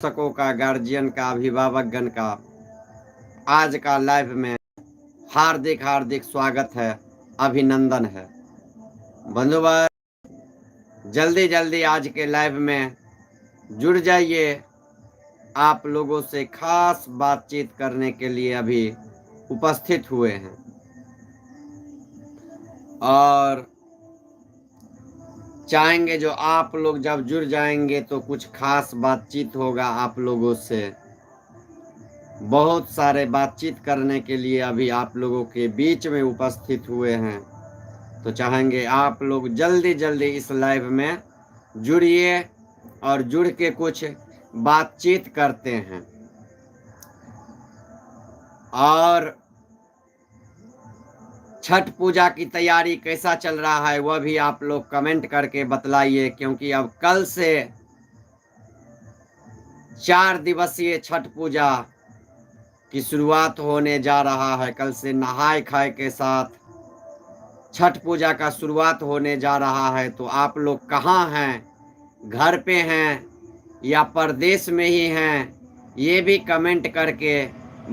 शिक्षकों का, गार्जियन का, अभिभावकगण का आज का लाइव में हार्दिक हार्दिक स्वागत है, अभिनंदन है। बंधुवर, जल्दी जल्दी आज के लाइव में जुड़ जाइए। आप लोगों से खास बातचीत करने के लिए अभी उपस्थित हुए हैं और चाहेंगे जो आप लोग जब जुड़ जाएंगे तो कुछ खास बातचीत होगा आप लोगों से। बहुत सारे बातचीत करने के लिए अभी आप लोगों के बीच में उपस्थित हुए हैं, तो चाहेंगे आप लोग जल्दी जल्दी इस लाइव में जुड़िए और जुड़ के कुछ बातचीत करते हैं। और छठ पूजा की तैयारी कैसा चल रहा है वह भी आप लोग कमेंट करके बतलाइए, क्योंकि अब कल से 4 दिवसीय छठ पूजा की शुरुआत होने जा रहा है। कल से नहाय खाए के साथ छठ पूजा का शुरुआत होने जा रहा है। तो आप लोग कहाँ हैं, घर पे हैं या परदेश में ही हैं, ये भी कमेंट करके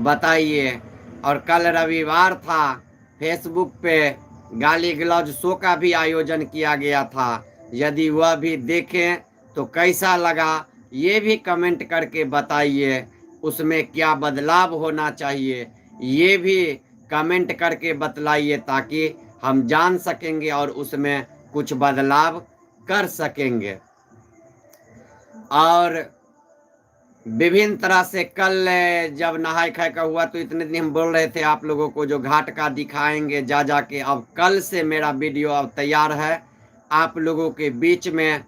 बताइए। और कल रविवार था, फेसबुक पे गाली गलौज शो का भी आयोजन किया गया था। यदि वह भी देखें तो कैसा लगा ये भी कमेंट करके बताइए। उसमें क्या बदलाव होना चाहिए ये भी कमेंट करके बतलाइए, ताकि हम जान सकेंगे और उसमें कुछ बदलाव कर सकेंगे। और विभिन्न तरह से कल जब नहाय खाए का हुआ तो इतने दिन हम बोल रहे थे आप लोगों को जो घाट का दिखाएंगे जा जाके। अब कल से मेरा वीडियो अब तैयार है, आप लोगों के बीच में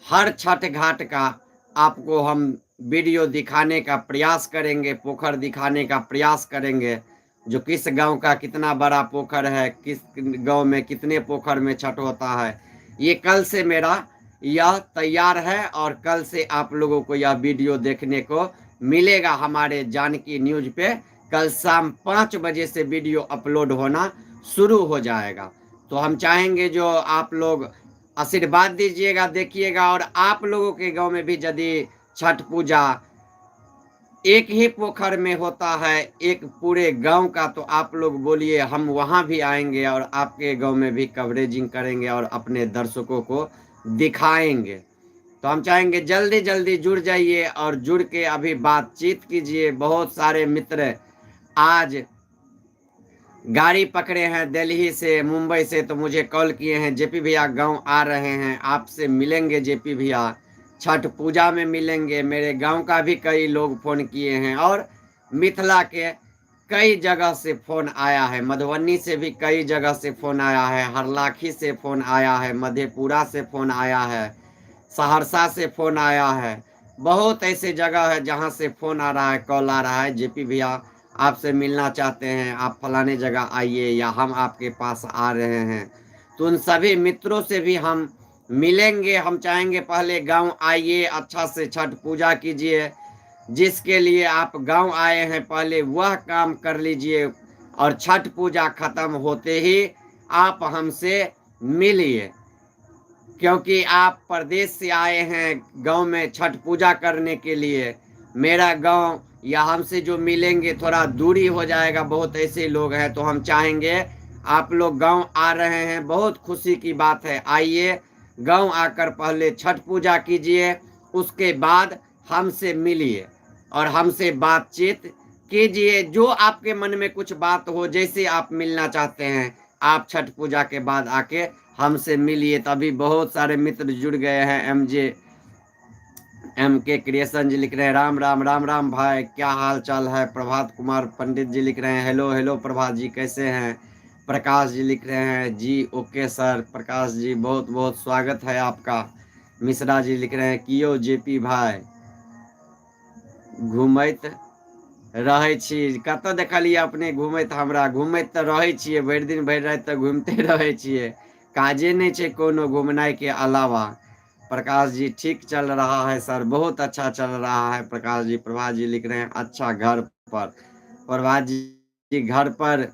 हर छठ घाट का आपको हम वीडियो दिखाने का प्रयास करेंगे, पोखर दिखाने का प्रयास करेंगे। जो किस गांव का कितना बड़ा पोखर है, किस गांव में कितने पोखर में छठ होता है, ये कल से मेरा यह तैयार है। और कल से आप लोगों को यह वीडियो देखने को मिलेगा हमारे जानकी न्यूज पे। कल शाम 5 बजे से वीडियो अपलोड होना शुरू हो जाएगा। तो हम चाहेंगे जो आप लोग आशीर्वाद दीजिएगा, देखिएगा। और आप लोगों के गांव में भी यदि छठ पूजा एक ही पोखर में होता है एक पूरे गांव का, तो आप लोग बोलिए, हम वहां भी आएंगे और आपके गांव में भी कवरेजिंग करेंगे और अपने दर्शकों को दिखाएंगे। तो हम चाहेंगे जल्दी जल्दी जुड़ जाइए और जुड़ के अभी बातचीत कीजिए। बहुत सारे मित्र आज गाड़ी पकड़े हैं दिल्ली से, मुंबई से, तो मुझे कॉल किए हैं, जेपी भैया गांव आ रहे हैं, आपसे मिलेंगे जेपी भैया, छठ पूजा में मिलेंगे। मेरे गांव का भी कई लोग फ़ोन किए हैं और मिथिला के कई जगह से फ़ोन आया है, मधुबनी से भी कई जगह से फ़ोन आया है, हरलाखी से फ़ोन आया है, मधेपुरा से फ़ोन आया है, सहरसा से फ़ोन आया है। बहुत ऐसे जगह है जहां से फ़ोन आ रहा है, कॉल आ रहा है, जेपी भैया आपसे मिलना चाहते हैं, आप फलाने जगह आइए या हम आपके पास आ रहे हैं। तो उन सभी मित्रों से भी हम मिलेंगे। हम चाहेंगे पहले गांव आइए, अच्छा से छठ पूजा कीजिए। जिसके लिए आप गांव आए हैं पहले वह काम कर लीजिए और छठ पूजा खत्म होते ही आप हमसे मिलिए, क्योंकि आप प्रदेश से आए हैं गांव में छठ पूजा करने के लिए। मेरा गांव या हमसे जो मिलेंगे थोड़ा दूरी हो जाएगा, बहुत ऐसे लोग हैं। तो हम चाहेंगे आप लोग गांव आ रहे हैं, बहुत खुशी की बात है। आइए गांव आकर पहले छठ पूजा कीजिए, उसके बाद हमसे मिलिए और हमसे बातचीत कीजिए। जो आपके मन में कुछ बात हो, जैसे आप मिलना चाहते हैं, आप छठ पूजा के बाद आके हमसे मिलिए। तभी बहुत सारे मित्र जुड़ गए हैं। MK क्रिएशन जी लिख रहे हैं, राम राम राम राम भाई, क्या हाल चाल है। प्रभात कुमार पंडित जी लिख रहे हैं, हेलो हेलो प्रभात जी, कैसे हैं। प्रकाश जी लिख रहे हैं, जी ओके सर। प्रकाश जी बहुत बहुत स्वागत है आपका। मिश्रा जी लिख रहे हैं, कियो जेपी भाई घूमैत रहै छी, कतऽ देखलिए अपने घूमैत। हमरा घूमैत तऽ रहै छियै, भरि दिन भरि राति तऽ घूमते रहै छियै, काजे नहीं छै कोनो घूमनाई के अलावा। प्रकाश जी ठीक चल रहा है सर, बहुत अच्छा चल रहा है प्रकाश जी। प्रभात जी लिख रहे हैं, अच्छा घर पर। प्रभात जी घर पर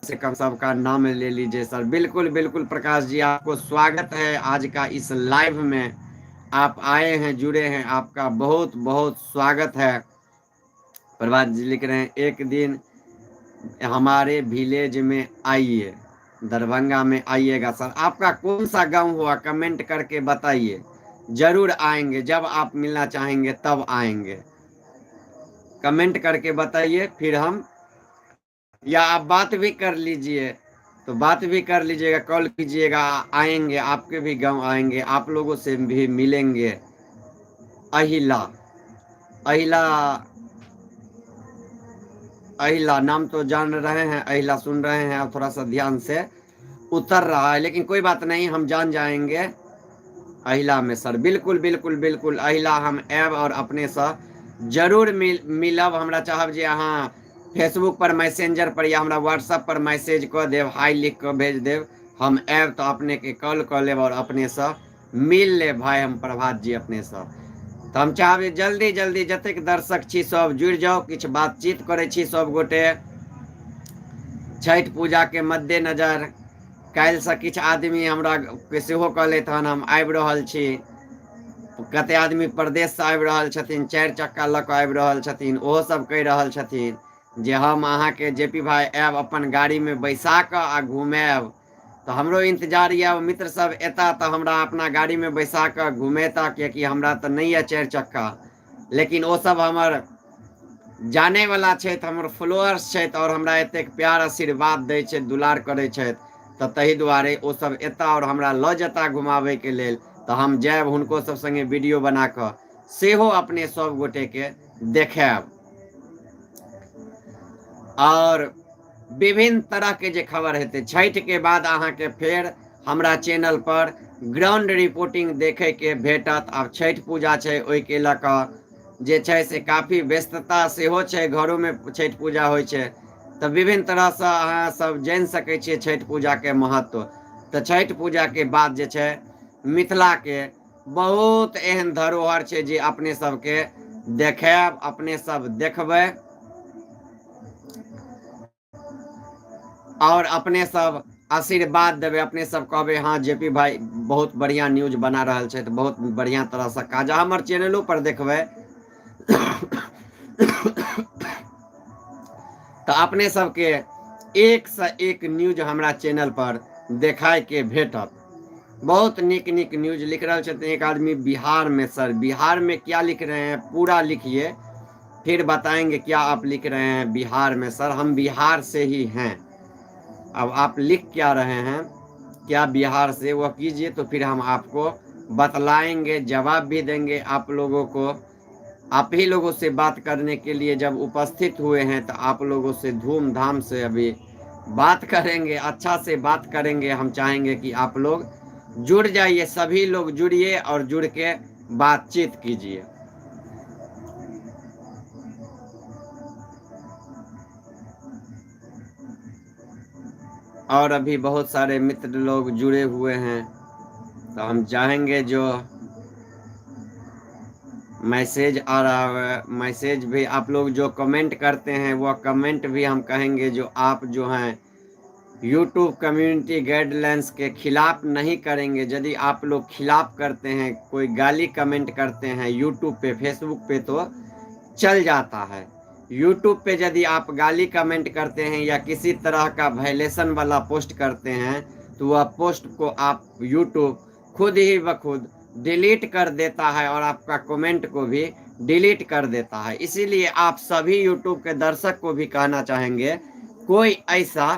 से कम सबका नाम ले लीजिए सर। बिल्कुल बिल्कुल प्रकाश जी, आपको स्वागत है आज का इस लाइव में। आप आए हैं, जुड़े हैं, आपका बहुत बहुत स्वागत है। प्रभात जी लिख रहे हैं, एक दिन हमारे विलेज में आइए, दरभंगा में आइएगा सर। आपका कौन सा गांव हुआ, कमेंट करके बताइए। जरूर आएंगे, जब आप मिलना चाहेंगे तब आएंगे। कमेंट करके बताइए, फिर हम, या आप बात भी कर लीजिए, तो बात भी कर लीजिएगा, कॉल कीजिएगा, आएंगे, आपके भी गांव आएंगे, आप लोगों से भी मिलेंगे। अहिला, अहिला, अहिला नाम तो जान रहे हैं, अहिला सुन रहे हैं, आप थोड़ा सा ध्यान से उतर रहा है, लेकिन कोई बात नहीं, हम जान जाएंगे। अहिला में सर, बिल्कुल बिल्कुल बिल्कुल अहिला, हम ऐब और अपने से जरूर मिलब। हमरा चाहब जे अहाँ फेसबुक पर, मैसेंजर पर या हमरा व्हाट्सएप पर मैसेज कऽ देव, हाई लिख कऽ भेज देव, हम ऐब तो अपने के कॉल कऽ लेब और अपने से मिल लेब भाई हम प्रभात जी अपने से। तो हम चाहबे जल्दी जल्दी जतेक दर्शक छी सब जुड़ जाओ, किछु बातचीत करे छी सब गोटे। छठ पूजा के मद्देनजर काल्हि से किछु आदमी हमरा सेहो कहलथि हन, हम आबि रहल छी। कते आदमी प्रदेश से आबि रहल छथिन, 4 चक्का लऽ कऽ आबि रहल छथिन, ओहो सब कहि रहल छथिन जे हम अहाँके जेपी भाई आयब, अपन गाड़ी में बैसा कऽ आ घुमाएब। तो हमरो इंतजार या, मित्र सब एता तो हमरा अपना गाड़ी में बैसा कऽ घुमेता, कियाकि हमरा तो नहीं है 4 चक्का, लेकिन वो सब हमर जाने वाला छथि, हमर फॉलोअर्स छथि, और हमरा एतेक प्यार आशीर्वाद दै छथि, दुलार करै छथि, तो ताहि दुआरे ओ सब एता और हमरा लऽ जेता घुमाबै के लेल। तो हम जायब हुनको सब संगे वीडियो बना कऽ सेहो अपने सब गोटे के देखायब। और विभिन्न तरह के जे खबर हेतै छठ के बाद, अहाँ के फेर हमरा चैनल पर ग्राउंड रिपोर्टिंग देखे के भेटत। आब छठ पूजा छै, ओहि के लऽ कऽ जे छै से काफी व्यस्तता सेहो छै, घरों में छठ पूजा होइ छै, तो विभिन्न तरह से अहाँ सब जान सकै छियै छठ पूजा के महत्व। तो छठ पूजा के बाद जे छै मिथिला के बहुत एहन धरोहर छै जे अपने सबके देखायब, अपने सब देखबै, और अपने सब आशीर्वाद देवे, अपने सब कहबे हाँ जेपी भाई बहुत बढ़िया न्यूज बना रहल छै, तो बहुत बढ़िया तरह से काज हमर चैनलों पर देखबै तो अपने सबके एक से एक न्यूज हमरा चैनल पर देखाय के भेटत। बहुत निक निक न्यूज लिख रहे छथिन। एक आदमी बिहार में, सर बिहार में क्या लिख रहे हैं पूरा लिखिए, फिर बताएंगे क्या आप लिख रहे हैं बिहार में। सर हम बिहार से ही हैं, अब आप लिख क्या रहे हैं, क्या बिहार से, वह कीजिए, तो फिर हम आपको बतलाएंगे, जवाब भी देंगे आप लोगों को। आप ही लोगों से बात करने के लिए जब उपस्थित हुए हैं, तो आप लोगों से धूमधाम से अभी बात करेंगे, अच्छा से बात करेंगे। हम चाहेंगे कि आप लोग जुड़ जाइए, सभी लोग जुड़िए और जुड़ के बातचीत कीजिए। और अभी बहुत सारे मित्र लोग जुड़े हुए हैं, तो हम चाहेंगे जो मैसेज आ रहा है, मैसेज भी आप लोग जो कमेंट करते हैं, वह कमेंट भी हम कहेंगे जो आप जो हैं यूट्यूब कम्युनिटी गाइडलाइंस के खिलाफ नहीं करेंगे। यदि आप लोग खिलाफ करते हैं, कोई गाली कमेंट करते हैं यूट्यूब पे, फेसबुक पे तो चल जाता है, यूट्यूब पे यदि आप गाली कमेंट करते हैं या किसी तरह का वायलेशन वाला पोस्ट करते हैं, तो वह पोस्ट को आप यूट्यूब खुद ही बखुद डिलीट कर देता है और आपका कमेंट को भी डिलीट कर देता है। इसीलिए आप सभी यूट्यूब के दर्शक को भी कहना चाहेंगे, कोई ऐसा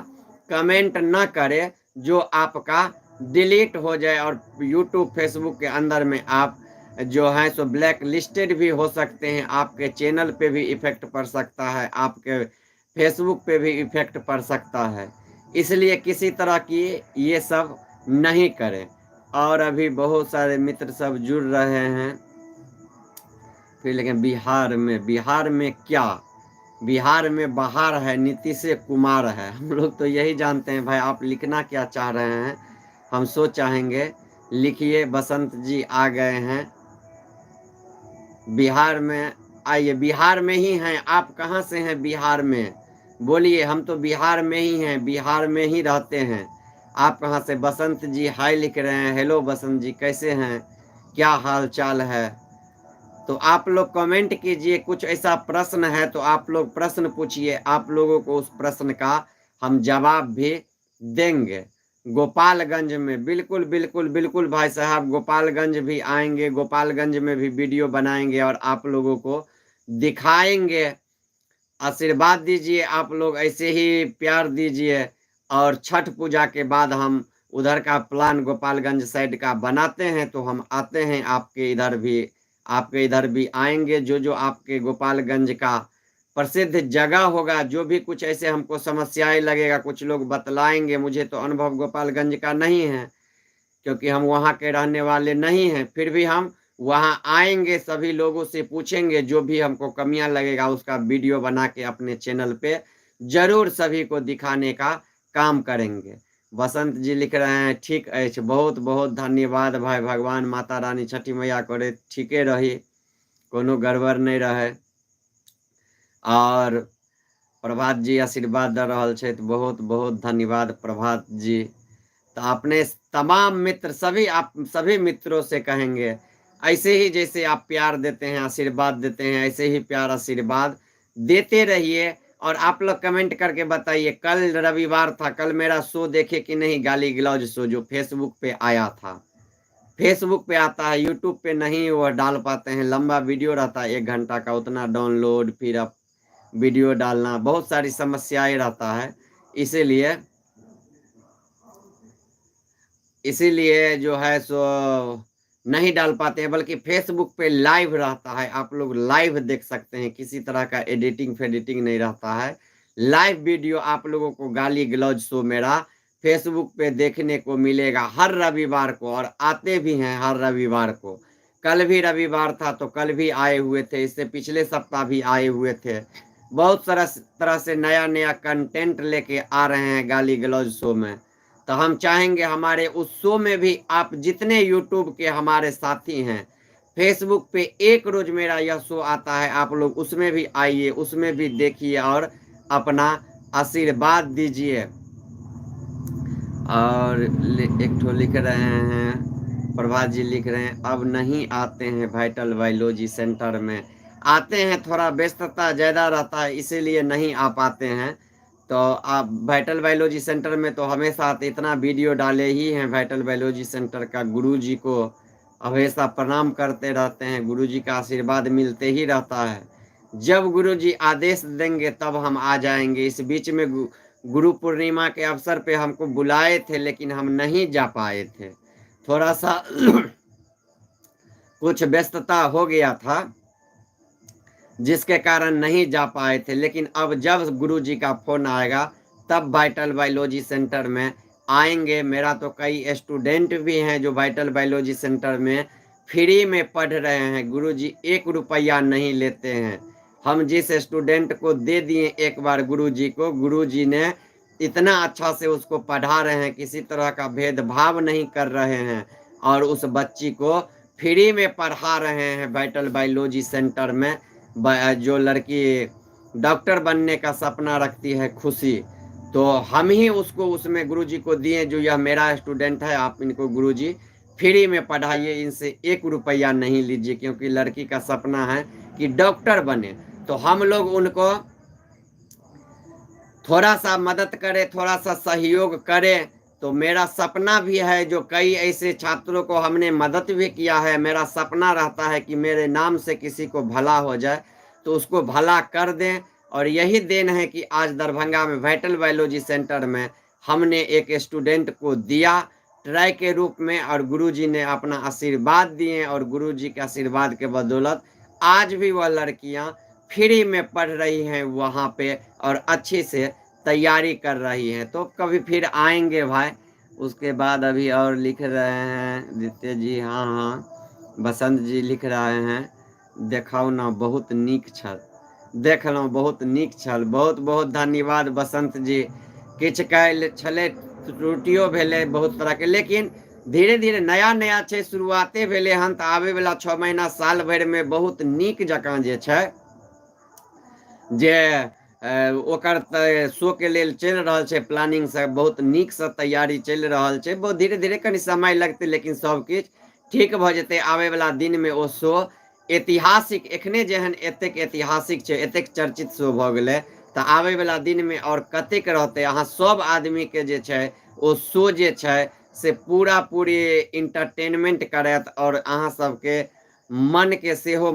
कमेंट न करे जो आपका डिलीट हो जाए, और यूट्यूब फेसबुक के अंदर में आप जो है सो ब्लैक लिस्टेड भी हो सकते हैं। आपके चैनल पे भी इफेक्ट पड़ सकता है, आपके फेसबुक पे भी इफेक्ट पड़ सकता है, इसलिए किसी तरह की ये सब नहीं करें। और अभी बहुत सारे मित्र सब जुड़ रहे हैं, फिर लेकिन बिहार में क्या, बिहार में बाहर है, नीतीश कुमार है, हम लोग तो यही जानते हैं भाई। आप लिखना क्या चाह रहे हैं हम सो चाहेंगे, लिखिए। बसंत जी आ गए हैं, बिहार में आइए, बिहार में ही हैं आप, कहाँ से हैं बिहार में बोलिए, हम तो बिहार में ही हैं, बिहार में ही रहते हैं। आप कहाँ से, बसंत जी हाय लिख रहे हैं, हेलो बसंत जी कैसे हैं, क्या हाल चाल है। तो आप लोग कमेंट कीजिए, कुछ ऐसा प्रश्न है तो आप लोग प्रश्न पूछिए, आप लोगों को उस प्रश्न का हम जवाब भी देंगे। गोपालगंज में बिल्कुल बिल्कुल बिल्कुल भाई साहब, गोपालगंज भी आएंगे, गोपालगंज में भी वीडियो बनाएंगे और आप लोगों को दिखाएंगे। आशीर्वाद दीजिए, आप लोग ऐसे ही प्यार दीजिए। और छठ पूजा के बाद हम उधर का प्लान गोपालगंज साइड का बनाते हैं, तो हम आते हैं आपके इधर भी आएंगे। जो जो आपके गोपालगंज का प्रसिद्ध जगह होगा, जो भी कुछ ऐसे हमको समस्याएं लगेगा, कुछ लोग बतलाएंगे। मुझे तो अनुभव गोपालगंज का नहीं है, क्योंकि हम वहाँ के रहने वाले नहीं हैं, फिर भी हम वहाँ आएंगे, सभी लोगों से पूछेंगे, जो भी हमको कमियां लगेगा उसका वीडियो बना के अपने चैनल पे जरूर सभी को दिखाने का काम करेंगे। बसंत जी लिख रहे हैं ठीक है, बहुत बहुत धन्यवाद भाई, भगवान माता रानी छठी मैया करे ठीके रही, कोनो गड़बड़ नहीं रहे। और प्रभात जी आशीर्वाद दे रहल छे, बहुत बहुत धन्यवाद प्रभात जी। तो अपने तमाम मित्र सभी मित्रों से कहेंगे, ऐसे ही जैसे आप प्यार देते हैं, आशीर्वाद देते हैं, ऐसे ही प्यार आशीर्वाद देते रहिए। और आप लोग कमेंट करके बताइए, कल रविवार था, कल मेरा शो देखे कि नहीं, गाली गलौज शो जो फेसबुक पे आया था। फेसबुक पे आता है, यूट्यूब पे नहीं वो डाल पाते हैं, लंबा वीडियो रहता है 1 घंटा का, उतना डाउनलोड फिर अब वीडियो डालना, बहुत सारी समस्याएं रहता है। इसीलिए जो है सो नहीं डाल पाते हैं, बल्कि फेसबुक पे लाइव रहता है, आप लोग लाइव देख सकते हैं, किसी तरह का एडिटिंग फेडिटिंग नहीं रहता है। लाइव वीडियो आप लोगों को गाली गलौज शो मेरा फेसबुक पे देखने को मिलेगा हर रविवार को, और आते भी हैं हर रविवार को। कल भी रविवार था तो कल भी आए हुए थे, इससे पिछले सप्ताह भी आए हुए थे। बहुत सारा तरह से नया नया कंटेंट लेके आ रहे हैं गाली गलौज शो में। तो हम चाहेंगे हमारे उस शो में भी आप जितने यूट्यूब के हमारे साथी हैं, फेसबुक पे एक रोज मेरा यह शो आता है, आप लोग उसमें भी आइए, उसमें भी देखिए और अपना आशीर्वाद दीजिए। और एक ठो लिख रहे हैं, प्रभात जी लिख रहे हैं, अब नहीं आते हैं वाइटल बायोलॉजी सेंटर में। आते हैं, थोड़ा व्यस्तता ज़्यादा रहता है इसीलिए नहीं आ पाते हैं। तो आप वाइटल बायोलॉजी सेंटर में तो हमेशा आते, इतना वीडियो डाले ही हैं वाइटल बायोलॉजी सेंटर का, गुरुजी को हमेशा प्रणाम करते रहते हैं, गुरुजी का आशीर्वाद मिलते ही रहता है। जब गुरुजी आदेश देंगे तब हम आ जाएंगे। इस बीच में गुरु पूर्णिमा के अवसर पे हमको बुलाए थे, लेकिन हम नहीं जा पाए थे, थोड़ा सा कुछ व्यस्तता हो गया था, जिसके कारण नहीं जा पाए थे। लेकिन अब जब गुरुजी का फोन आएगा तब वाइटल बायोलॉजी सेंटर में आएंगे। मेरा तो कई स्टूडेंट भी हैं जो वाइटल बायोलॉजी सेंटर में फ्री में पढ़ रहे हैं, गुरुजी 1 रुपया नहीं लेते हैं। हम जिस स्टूडेंट को दे दिए एक बार गुरुजी को, गुरुजी ने इतना अच्छा से उसको पढ़ा रहे हैं, किसी तरह का भेदभाव नहीं कर रहे हैं, और उस बच्ची को फ्री में पढ़ा रहे हैं वाइटल बायोलॉजी सेंटर में। जो लड़की डॉक्टर बनने का सपना रखती है खुशी, तो हम ही उसको उसमें गुरुजी को दिए, जो यह मेरा स्टूडेंट है, आप इनको गुरुजी फ्री में पढ़ाइए, इनसे 1 रुपया नहीं लीजिए, क्योंकि लड़की का सपना है कि डॉक्टर बने। तो हम लोग उनको थोड़ा सा मदद करें, थोड़ा सा सहयोग करें। तो मेरा सपना भी है, जो कई ऐसे छात्रों को हमने मदद भी किया है, मेरा सपना रहता है कि मेरे नाम से किसी को भला हो जाए, तो उसको भला कर दें। और यही देन है कि आज दरभंगा में वाइटल बायोलॉजी सेंटर में हमने एक स्टूडेंट को दिया ट्राई के रूप में, और गुरुजी ने अपना आशीर्वाद दिए, और गुरुजी के आशीर्वाद के बदौलत आज भी वह लड़कियां फ्री में पढ़ रही हैं वहाँ पे, और अच्छे से तैयारी कर रही हैं। तो कभी फिर आएंगे भाई। उसके बाद अभी और लिख रहे हैं दित्य जी, हाँ हाँ, बसंत जी लिख रहे हैं, देखाओ ना बहुत नीक छल, देखलहुँ बहुत नीक छल, बहुत बहुत धन्यवाद बसंत जी। किछ काल्हि छलै, त्रुटियो भेलै बहुत तरह के, लेकिन धीरे धीरे नया नया छै, शुरुआते भेलै हन, तऽ आबै वाला 6 महीना साल भरि में बहुत नीक जकाँ जे छै, जे ओकर शो के लेल चलि रहल छै, प्लानिंग से बहुत नीक से तैयारी चलि रहल छै। बहुत धीरे धीरे कनि समय लगतै, लेकिन सब किछु ठीक भ जेतै आवे वाला दिन में ओ शो ऐतिहासिक एखने जेहन एतेक ऐतिहासिक छै, एतेक चर्चित शो भ गेलै, तऽ आवे वाला दिन में और कतेक रहतै। अहाँ सब आदमी के जे छै ओ शो जे छै से पूरा पूरी इंटरटेनमेंट करत और अहाँ सबके मन के सेहो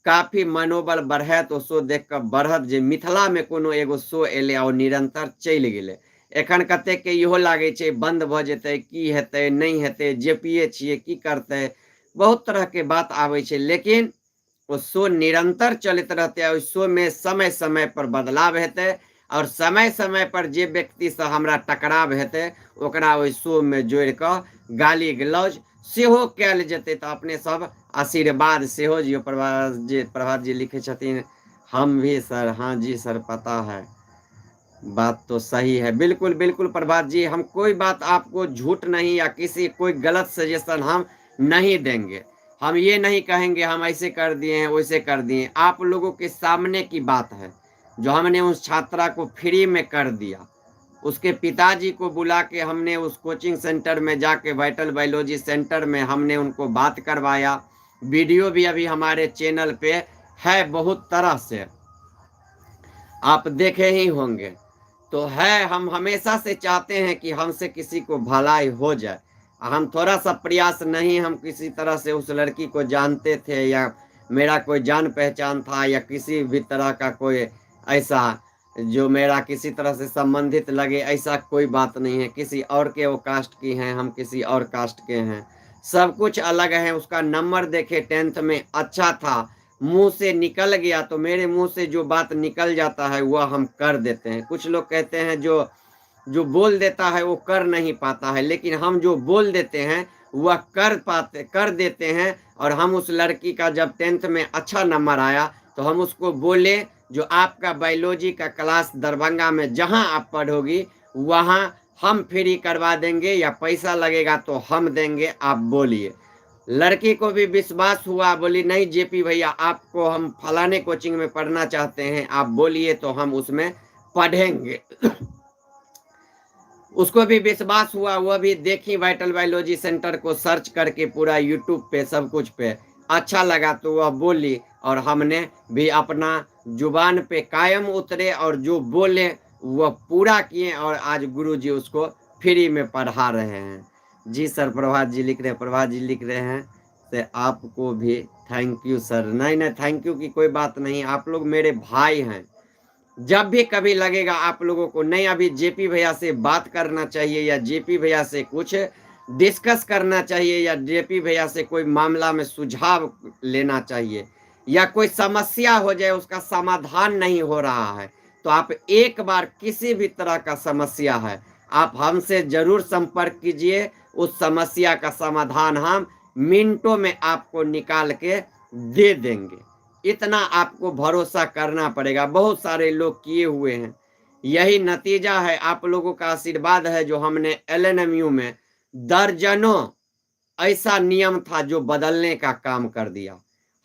काफी मनोबल बढ़त। ओ शो देख के बढ़त जे मिथिला में कोनो एगो शो एले और निरंतर चलि गेलै। एखन कतेक के इहो लागे छै बंद भ जेतै, की हेतै नहीं हेतै, जेपीए छियै की करतै, बहुत तरह के बात आबै छै। लेकिन ओ शो निरंतर चलत रहतै। ओहि शो में समय समय पर बदलाव हेतै और समय समय पर जे व्यक्ति से हमरा टकराव हेतै ओकरा ओहि शो में जोड़ कऽ गाली गलौज सेहो कयल जेतै। तऽ अपने सब आशीर्वाद सेहो दियौ। प्रभात जी लिखे छथिन, हम भी सर, हाँ जी सर पता है, बात तो सही है। बिल्कुल बिल्कुल प्रभात जी, हम कोई बात आपको झूठ नहीं या किसी कोई गलत सजेशन हम नहीं देंगे। हम ये नहीं कहेंगे हम ऐसे कर दिए हैं वैसे कर दिए। आप लोगों के सामने की बात है जो हमने उस छात्रा को फ्री में कर दिया। उसके पिताजी को बुला के हमने उस कोचिंग सेंटर में जाके वाइटल बायोलॉजी सेंटर में हमने उनको बात करवाया। वीडियो भी अभी हमारे चैनल पे है, बहुत तरह से आप देखे ही होंगे। तो है, हम हमेशा से चाहते हैं कि हमसे किसी को भलाई हो जाए। हम थोड़ा सा प्रयास नहीं, हम किसी तरह से उस लड़की को जानते थे या मेरा कोई जान पहचान था या किसी भी तरह का कोई ऐसा जो मेरा किसी तरह से संबंधित लगे, ऐसा कोई बात नहीं है। किसी और के वो कास्ट की हैं, हम किसी और कास्ट के हैं, सब कुछ अलग है। उसका नंबर देखे 10th में अच्छा था, मुंह से निकल गया तो मेरे मुंह से जो बात निकल जाता है वह हम कर देते हैं। कुछ लोग कहते हैं जो जो बोल देता है वो कर नहीं पाता है, लेकिन हम जो बोल देते हैं वह कर देते हैं। और हम उस लड़की का जब 10th में अच्छा नंबर आया तो हम उसको बोले जो आपका बायोलॉजी का क्लास दरभंगा में जहां आप पढ़ोगी वहां हम फ्री करवा देंगे या पैसा लगेगा तो हम देंगे, आप बोलिए। लड़की को भी विश्वास हुआ, बोली नहीं जेपी भैया आपको हम फलाने कोचिंग में पढ़ना चाहते हैं, आप बोलिए तो हम उसमें पढ़ेंगे। उसको भी विश्वास हुआ, वह भी देखी वाइटल बायोलॉजी सेंटर को सर्च करके पूरा यूट्यूब पे सब कुछ पे, अच्छा लगा तो वह बोली और हमने भी अपना जुबान पे कायम उतरे और जो बोले वह पूरा किए और आज गुरुजी उसको फ्री में पढ़ा रहे हैं। जी सर, प्रभात जी लिख रहे हैं, प्रभात जी लिख रहे हैं तो आपको भी थैंक यू सर। नहीं नहीं थैंक यू की कोई बात नहीं, आप लोग मेरे भाई हैं। जब भी कभी लगेगा आप लोगों को नहीं अभी जेपी भैया से बात करना चाहिए या जेपी भैया से कुछ डिस्कस करना चाहिए या जेपी भैया से कोई मामला में सुझाव लेना चाहिए या कोई समस्या हो जाए उसका समाधान नहीं हो रहा है, तो आप एक बार किसी भी तरह का समस्या है आप हमसे जरूर संपर्क कीजिए। उस समस्या का समाधान हम मिनटों में आपको निकाल के दे देंगे। इतना आपको भरोसा करना पड़ेगा, बहुत सारे लोग किए हुए हैं। यही नतीजा है, आप लोगों का आशीर्वाद है जो हमने एलएनएमयू में दर्जनों ऐसा नियम था जो बदलने का काम कर दिया।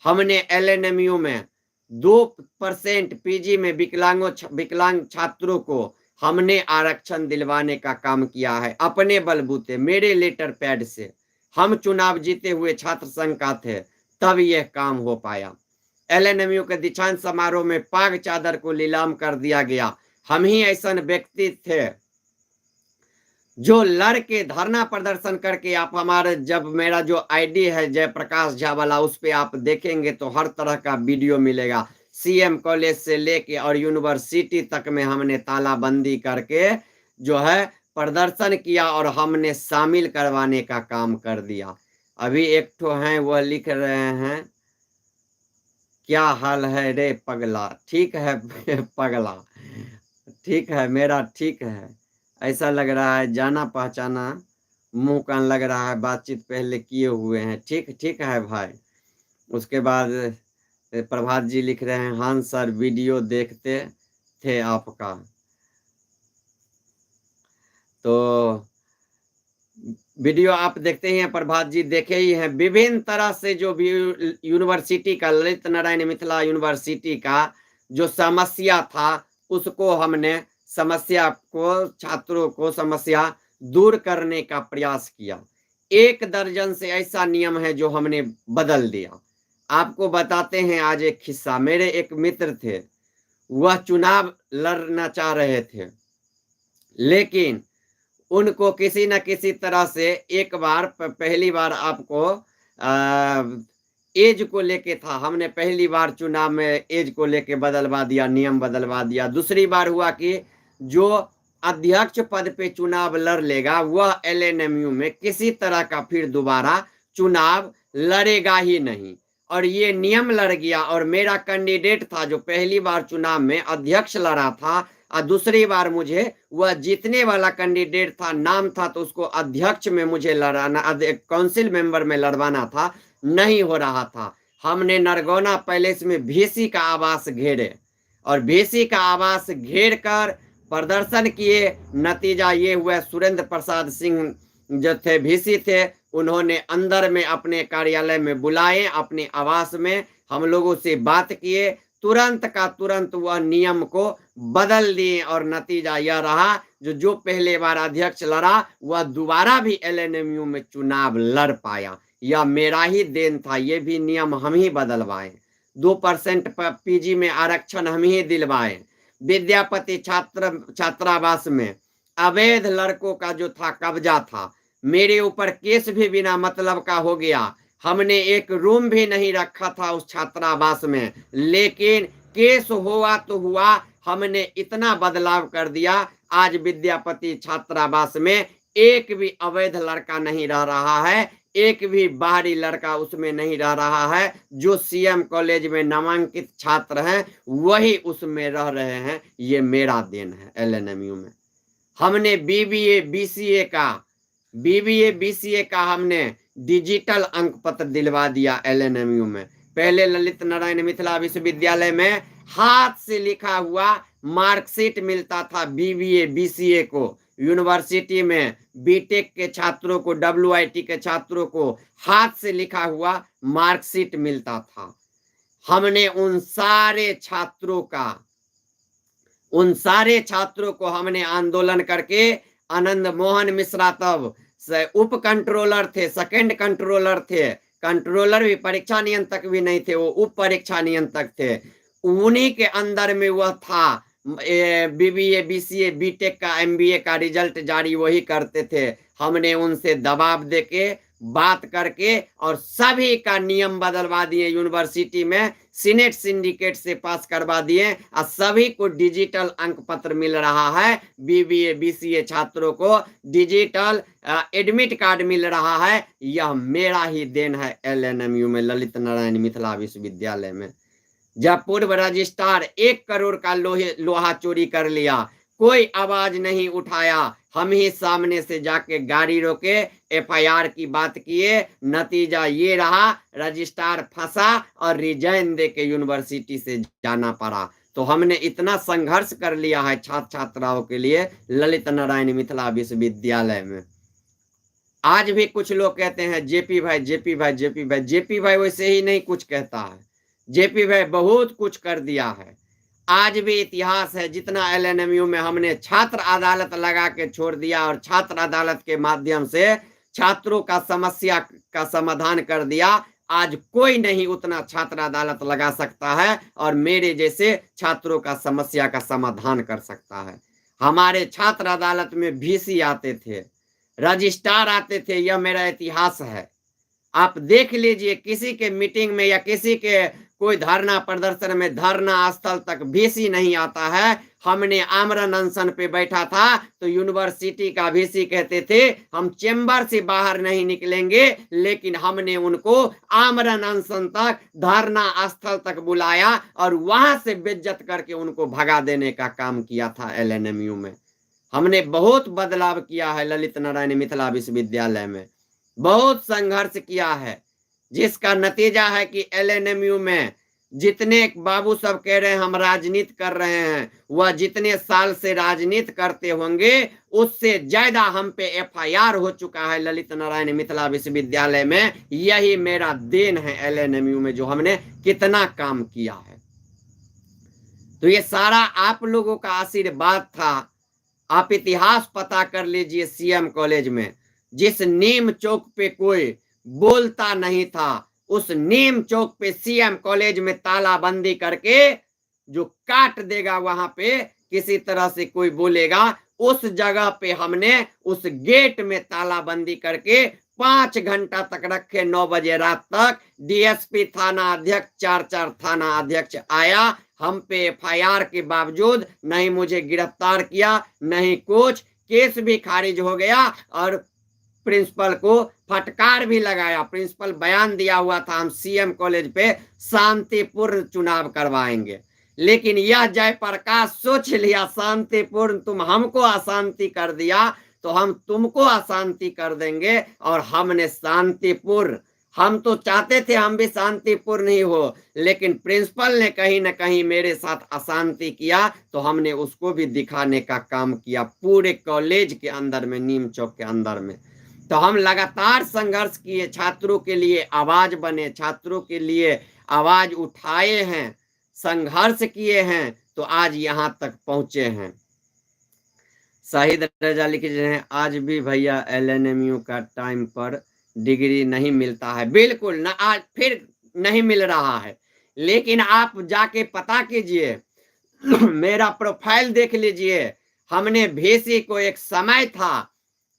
हमने एलएनएमयू में 2% पीजी में विकलांग छात्रों को हमने आरक्षण दिलवाने का काम किया है अपने बलबूते, मेरे लेटर पैड से। हम चुनाव जीते हुए छात्र संघ का थे तब यह काम हो पाया। एलएनएमयू के दीक्षांत समारोह में पाग चादर को नीलाम कर दिया गया। हम ही ऐसा व्यक्ति थे जो लड़के धरना प्रदर्शन करके, आप हमारे जब मेरा जो आईडी है जयप्रकाश झा वाला उस पे आप देखेंगे तो हर तरह का वीडियो मिलेगा। सीएम कॉलेज से लेके और यूनिवर्सिटी तक में हमने तालाबंदी करके जो है प्रदर्शन किया और हमने शामिल करवाने का काम कर दिया। अभी एक ठो हैं वह लिख रहे हैं, क्या हाल है रे पगला। ठीक है पगला, ठीक है मेरा, ठीक है। ऐसा लग रहा है जाना पहचाना मुंह कान लग रहा है, बातचीत पहले किए हुए हैं। ठीक ठीक है भाई। उसके बाद प्रभात जी लिख रहे हैं, हाँ सर वीडियो देखते थे आपका। तो वीडियो आप देखते ही हैं, प्रभात जी देखे ही हैं। विभिन्न तरह से जो भी यूनिवर्सिटी का, ललित नारायण मिथिला यूनिवर्सिटी का जो समस्या था उसको हमने समस्या को, छात्रों को समस्या दूर करने का प्रयास किया। 1 दर्जन से ऐसा नियम है जो हमने बदल दिया। आपको बताते हैं आज एक किस्सा। मेरे एक मित्र थे, वह चुनाव लड़ना चाह रहे थे, लेकिन उनको किसी न किसी तरह से एक बार पहली बार आपको एज को लेके था, हमने पहली बार चुनाव में एज को लेके बदलवा दिया, नियम बदलवा दिया। दूसरी बार हुआ कि जो अध्यक्ष पद पे चुनाव लड़ लेगा वह एलएनएमयू में किसी तरह का फिर दोबारा चुनाव लड़ेगा ही नहीं। और ये नियम लड़ गया और मेरा कैंडिडेट था जो पहली बार चुनाव में अध्यक्ष लड़ा था, और दूसरी बार मुझे वह जीतने वाला कैंडिडेट था, नाम था, तो उसको अध्यक्ष में मुझे लड़ाना, काउंसिल मेंबर में लड़वाना था, नहीं हो रहा था। हमने नरगौना पैलेस में वीसी का आवास घेरे और वीसी का आवास घेर कर प्रदर्शन किए। नतीजा ये हुआ, सुरेंद्र प्रसाद सिंह जो थे वीसी थे, उन्होंने अंदर में अपने कार्यालय में बुलाए, अपने आवास में हम लोगों से बात किए, तुरंत का तुरंत वह नियम को बदल दिए और नतीजा यह रहा जो पहले बार अध्यक्ष लड़ा वह दोबारा भी एलएनएमयू में चुनाव लड़ पाया। यह मेरा ही देन था, ये भी नियम हम ही बदलवाए। 2% पीजी में आरक्षण हम ही दिलवाए। विद्यापति छात्रावास में अवैध लड़कों का जो था कब्जा था, मेरे ऊपर केस भी बिना मतलब का हो गया। हमने एक रूम भी नहीं रखा था उस छात्रावास में, लेकिन केस हुआ तो हुआ, हमने इतना बदलाव कर दिया। आज विद्यापति छात्रावास में एक भी अवैध लड़का नहीं रह रहा है, एक भी बाहरी लड़का उसमें नहीं रह रहा है। जो सीएम कॉलेज में नामांकित छात्र हैं वही उसमें रह रहे हैं। ये मेरा देन है एलएनएमयू में। हमने बीबीए बीसीए का हमने डिजिटल अंक पत्र दिलवा दिया एलएनएमयू में। पहले ललित नारायण मिथिला विश्वविद्यालय में हाथ से लिखा हुआ मार्कशीट मिलता था बीबीए बीसीए को। यूनिवर्सिटी में बीटेक के छात्रों को, डब्ल्यूआईटी के छात्रों को हाथ से लिखा हुआ मार्कशीट मिलता था। हमने उन सारे छात्रों को हमने आंदोलन करके, आनंद मोहन मिश्रा तब उप कंट्रोलर थे, सेकंड कंट्रोलर थे, कंट्रोलर भी परीक्षा नियंत्रक भी नहीं थे, वो उप परीक्षा नियंत्रक थे। उन्हीं के अंदर में वह था। बीबीए बीसीए बीटेक का एमबीए का रिजल्ट जारी वही करते थे। हमने उनसे दबाव देके बात करके और सभी का नियम बदलवा दिए। यूनिवर्सिटी में सीनेट सिंडिकेट से पास करवा दिए और सभी को डिजिटल अंक पत्र मिल रहा है। बीबीए बीसीए छात्रों को डिजिटल एडमिट कार्ड मिल रहा है। यह मेरा ही देन है एलएनएमयू में, ललित नारायण मिथिला विश्वविद्यालय में। जब पूर्व रजिस्ट्रार 1 करोड़ का लोहा चोरी कर लिया, कोई आवाज नहीं उठाया। हम ही सामने से जाके गाड़ी रोके, एफआईआर की बात किए। नतीजा ये रहा, रजिस्ट्रार फंसा और रिजाइन दे के यूनिवर्सिटी से जाना पड़ा। तो हमने इतना संघर्ष कर लिया है छात्र छात्राओं के लिए ललित नारायण मिथिला विश्वविद्यालय में। आज भी कुछ लोग कहते हैं जेपी भाई जेपी भाई जेपी भाई। जेपी भाई वैसे ही नहीं कुछ कहता है, जेपी भाई बहुत कुछ कर दिया है। आज भी इतिहास है, जितना एलएनएमयू में हमने छात्र अदालत लगा के छोड़ दिया और छात्र अदालत के माध्यम से छात्रों का समस्या का समाधान कर दिया। आज कोई नहीं उतना छात्र अदालत लगा सकता है और मेरे जैसे छात्रों का समस्या का समाधान कर सकता है। हमारे छात्र अदालत में वीसी आते थे, रजिस्ट्रार आते थे, यह मेरा इतिहास है। आप देख लीजिए, किसी के मीटिंग में या किसी के कोई धरना प्रदर्शन में धरना स्थल तक वीसी नहीं आता है। हमने आमरण अनशन पे बैठा था तो यूनिवर्सिटी का वीसी कहते थे हम चेंबर से बाहर नहीं निकलेंगे, लेकिन हमने उनको आमरण अनशन तक, धरना स्थल तक बुलाया और वहां से बेइज्जत करके उनको भगा देने का काम किया था एलएनएमयू में। हमने बहुत बदलाव किया है ललित नारायण मिथिला विश्वविद्यालय में, बहुत संघर्ष किया है, जिसका नतीजा है कि एलएनएमयू में जितने बाबू सब कह रहे हैं हम राजनीति कर रहे हैं, वह जितने साल से राजनीति करते होंगे उससे ज्यादा हम पे एफआईआर हो चुका है ललित नारायण मिथिला विश्वविद्यालय में। यही मेरा देन है एलएनएमयू में, जो हमने कितना काम किया है। तो ये सारा आप लोगों का आशीर्वाद था। आप इतिहास पता कर लीजिए सीएम कॉलेज में, जिस नीम चौक पे कोई बोलता नहीं था, उस नीम चौक पे सीएम कॉलेज में तालाबंदी करके जो काट देगा, वहां पे किसी तरह से कोई बोलेगा, उस जगह पे हमने उस गेट में तालाबंदी करके 5 घंटा तक रखे। 9 बजे रात तक डीएसपी थाना अध्यक्ष, 4 थाना अध्यक्ष आया, हम पे एफआईआर के बावजूद नहीं मुझे गिरफ्तार किया, नहीं कुछ, केस भी खारिज हो गया और प्रिंसिपल को फटकार भी लगाया। प्रिंसिपल बयान दिया हुआ था हम सीएम कॉलेज पे शांतिपूर्ण चुनाव करवाएंगे, लेकिन यह जयप्रकाश सोच लिया शांतिपूर्ण, तुम हमको अशांति कर दिया तो हम तुमको अशांति कर देंगे। और हमने शांतिपूर्ण, हम तो चाहते थे हम भी शांतिपूर्ण ही हो, लेकिन प्रिंसिपल ने कहीं ना कहीं मेरे साथ अशांति किया, तो हमने उसको भी दिखाने का काम किया पूरे कॉलेज के अंदर में, नीम चौक के अंदर में। तो हम लगातार संघर्ष किए, छात्रों के लिए आवाज बने, छात्रों के लिए आवाज उठाए हैं, संघर्ष किए हैं, तो आज यहां तक पहुंचे हैं। शाहिद रजा लिखे हैं, आज भी भैया एलएनएमयू का टाइम पर डिग्री नहीं मिलता है। बिल्कुल ना, आज फिर नहीं मिल रहा है, लेकिन आप जाके पता कीजिए, मेरा प्रोफाइल देख लीजिए। हमने भेसी को एक समय था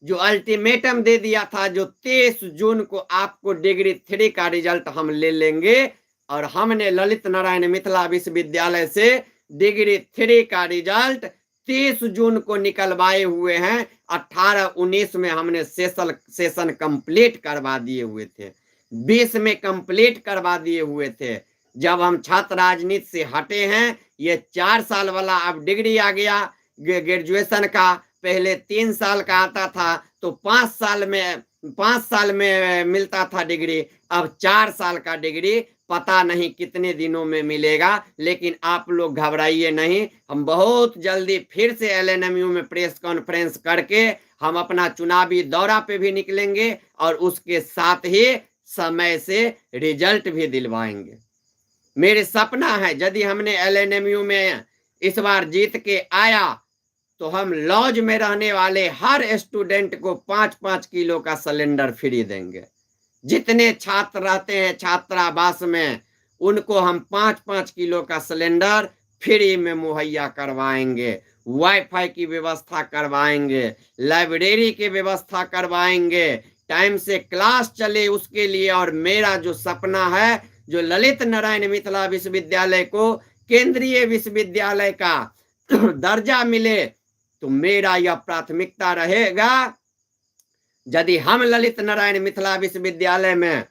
जो अल्टीमेटम दे दिया था, जो 23 जून को आपको डिग्री 3 का रिजल्ट हम ले लेंगे, और हमने ललित नारायण मिथिला विश्वविद्यालय से डिग्री 3 का रिजल्ट 30 जून को निकलवाए हुए हैं। 18-19 में हमने सेशन कंप्लीट करवा दिए हुए थे, 20 में कंप्लीट करवा दिए हुए थे। जब हम छात्र राजनीति से हटे हैं, ये 4 साल वाला अब डिग्री आ गया ग्रेजुएशन का। पहले 3 साल का आता था, तो 5 साल में मिलता था डिग्री, अब 4 साल का डिग्री पता नहीं कितने दिनों में मिलेगा। लेकिन आप लोग घबराइए नहीं, हम बहुत जल्दी फिर से एलएनएमयू में प्रेस कॉन्फ्रेंस करके हम अपना चुनावी दौरा पे भी निकलेंगे, और उसके साथ ही समय से रिजल्ट भी दिलवाएंगे। मेरे सपना है, यदि हमने एलएनएमयू में इस बार जीत के आया, तो हम लॉज में रहने वाले हर स्टूडेंट को 5-5 किलो का सिलेंडर फ्री देंगे। जितने छात्र रहते हैं छात्रावास में, उनको हम 5-5 किलो का सिलेंडर फ्री में मुहैया करवाएंगे, वाईफाई की व्यवस्था करवाएंगे, लाइब्रेरी की व्यवस्था करवाएंगे, टाइम से क्लास चले उसके लिए। और मेरा जो सपना है, जो ललित नारायण मिथिला विश्वविद्यालय को केंद्रीय विश्वविद्यालय का दर्जा मिले, तो मेरा यह प्राथमिकता रहेगा। यदि हम ललित नारायण मिथिला विश्वविद्यालय में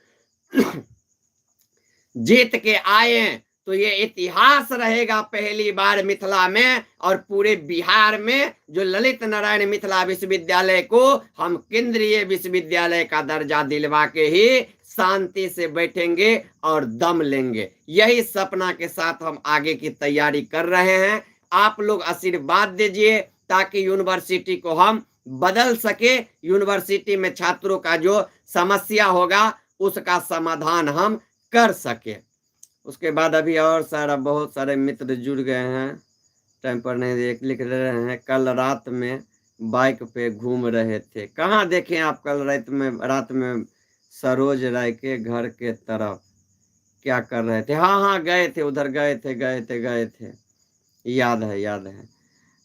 जीत के आए, तो ये इतिहास रहेगा पहली बार मिथिला में और पूरे बिहार में, जो ललित नारायण मिथिला विश्वविद्यालय को हम केंद्रीय विश्वविद्यालय का दर्जा दिलवा के ही शांति से बैठेंगे और दम लेंगे। यही सपना के साथ हम आगे की तैयारी कर रहे हैं। आप लोग आशीर्वाद दीजिए ताकि यूनिवर्सिटी को हम बदल सके, यूनिवर्सिटी में छात्रों का जो समस्या होगा उसका समाधान हम कर सके। उसके बाद अभी और बहुत सारे मित्र जुड़ गए हैं, टाइम पर नहीं देख लिख रहे हैं। कल रात में बाइक पे घूम रहे थे, कहाँ देखे आप कल रात में सरोज राय के घर के तरफ क्या कर रहे थे? हाँ गए थे, उधर गए थे, याद है।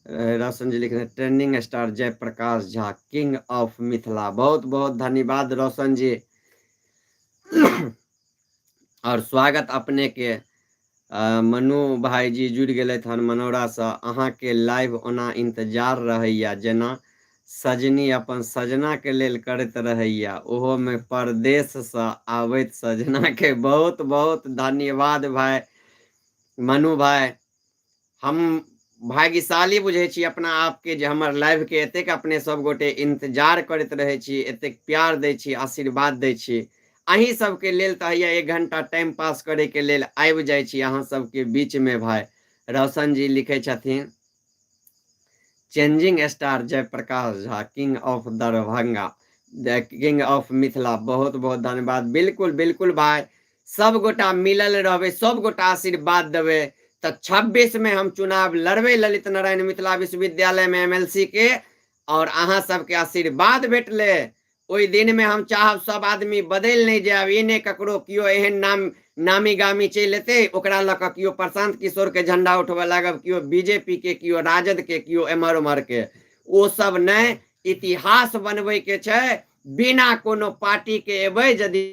रोशन जी लिख रहे हैं, trending star Jayprakash Jha king of Mithila. बहुत बहुत धन्यवाद रोशन जी, और स्वागत अपने के मनु भाई जी जुड़ गए थे मनोरा से। अहाँ के लाइव ओना इंतजार रहैया, जेना सजनी अपन सजना के लेल करत रहैया, ओहो में परदेश से आबैत सजना के। बहुत बहुत धन्यवाद भाई मनु भाई। हम भाग्यशाली बुझे छी अपना आपके, जे हमर लाइव के एतेक अपने सब गोटे इंतजार करत रहे छी, एतेक प्यार दै छी, आशीर्वाद दै छी। अहीं सबके लेल तो हैया 1 घंटा टाइम पास करे के लेल आबि जाइ छी अहाँ सबके बीच में। भाई रोशन जी लिखे छथिन, changing star Jayprakash Jha king of Darbhanga, king of Mithila. बहुत बहुत धन्यवाद। बिल्कुल बिल्कुल भाई, सब गोटा मिलल रहबे, सब गोटा आशीर्वाद देवे, तो 26 में हम चुनाव लड़बे ललित नारायण मिथिला विश्वविद्यालय में एमएलसी के, और अहाँ सबके आशीर्वाद भेटले ओई दिन में हम चाहब सब आदमी बदल नहीं जाब, ई नहीं ककरो कियो एहन नामी गामी चलि एतै ओकरा लऽ कऽ कियो प्रशांत किशोर के झंडा उठबऽ लागब, कियो बीजेपी के, कियो राजद के, कियो एम्हर उम्हर के। ओ सब नहीं, इतिहास बनबै के छै। बिना कोनो पार्टी के एबै, यदि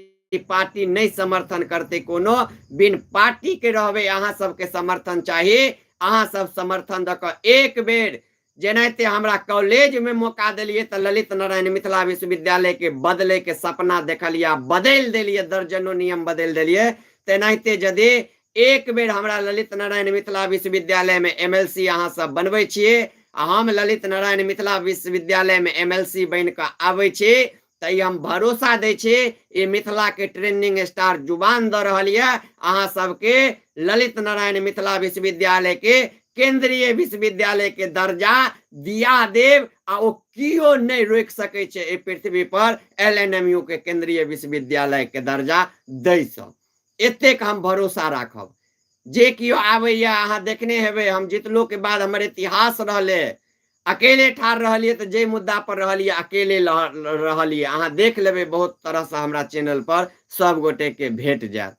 पार्टी नहीं समर्थन करते कोनो, बिन पार्टी के रहबै, अहाँ सबके समर्थन चाही। अहाँ सब समर्थन दऽ कऽ एक बेर जेनाहिते हमरा कॉलेज में मौका दिलिए तो ललित नारायण मिथिला विश्वविद्यालय के बदले के सपना देखलिए, बदल दिलिए, दर्जनों नियम बदल दिलिए। तेनाहिते यदि एक बेर हमरा ललित नारायण मिथिला विश्वविद्यालय में एमएलसी अहाँ सब बनबै छिए, हम ललित नारायण मिथिला विश्वविद्यालय में एमएलसी बन कऽ आबै छी, तऽ हम भरोसा दै छी, ई मिथिला के ट्रेंडिंग स्टार जुबान दऽ रहल यऽ अहाँ सबके ललित नारायण मिथिला विश्वविद्यालय के केंद्रीय विश्वविद्यालय के दर्जा दिया देव, आ ओ कियो नहीं रोक सकै छै ए पृथ्वी पर एलएनएमयू के केंद्रीय विश्वविद्यालय के दर्जा दै सँ। एतेक हम भरोसा राखब। जे कियो आबैया, अहाँ देखने हेबै हम जितलो के बाद हमर इतिहास रहले, अकेले ठाढ़ रहलिए तो जे मुद्दा पर रहलिए अकेले रहलिए। अहाँ देख लेबै बहुत तरह से हमरा चैनल पर सब गोटे के भेट जात।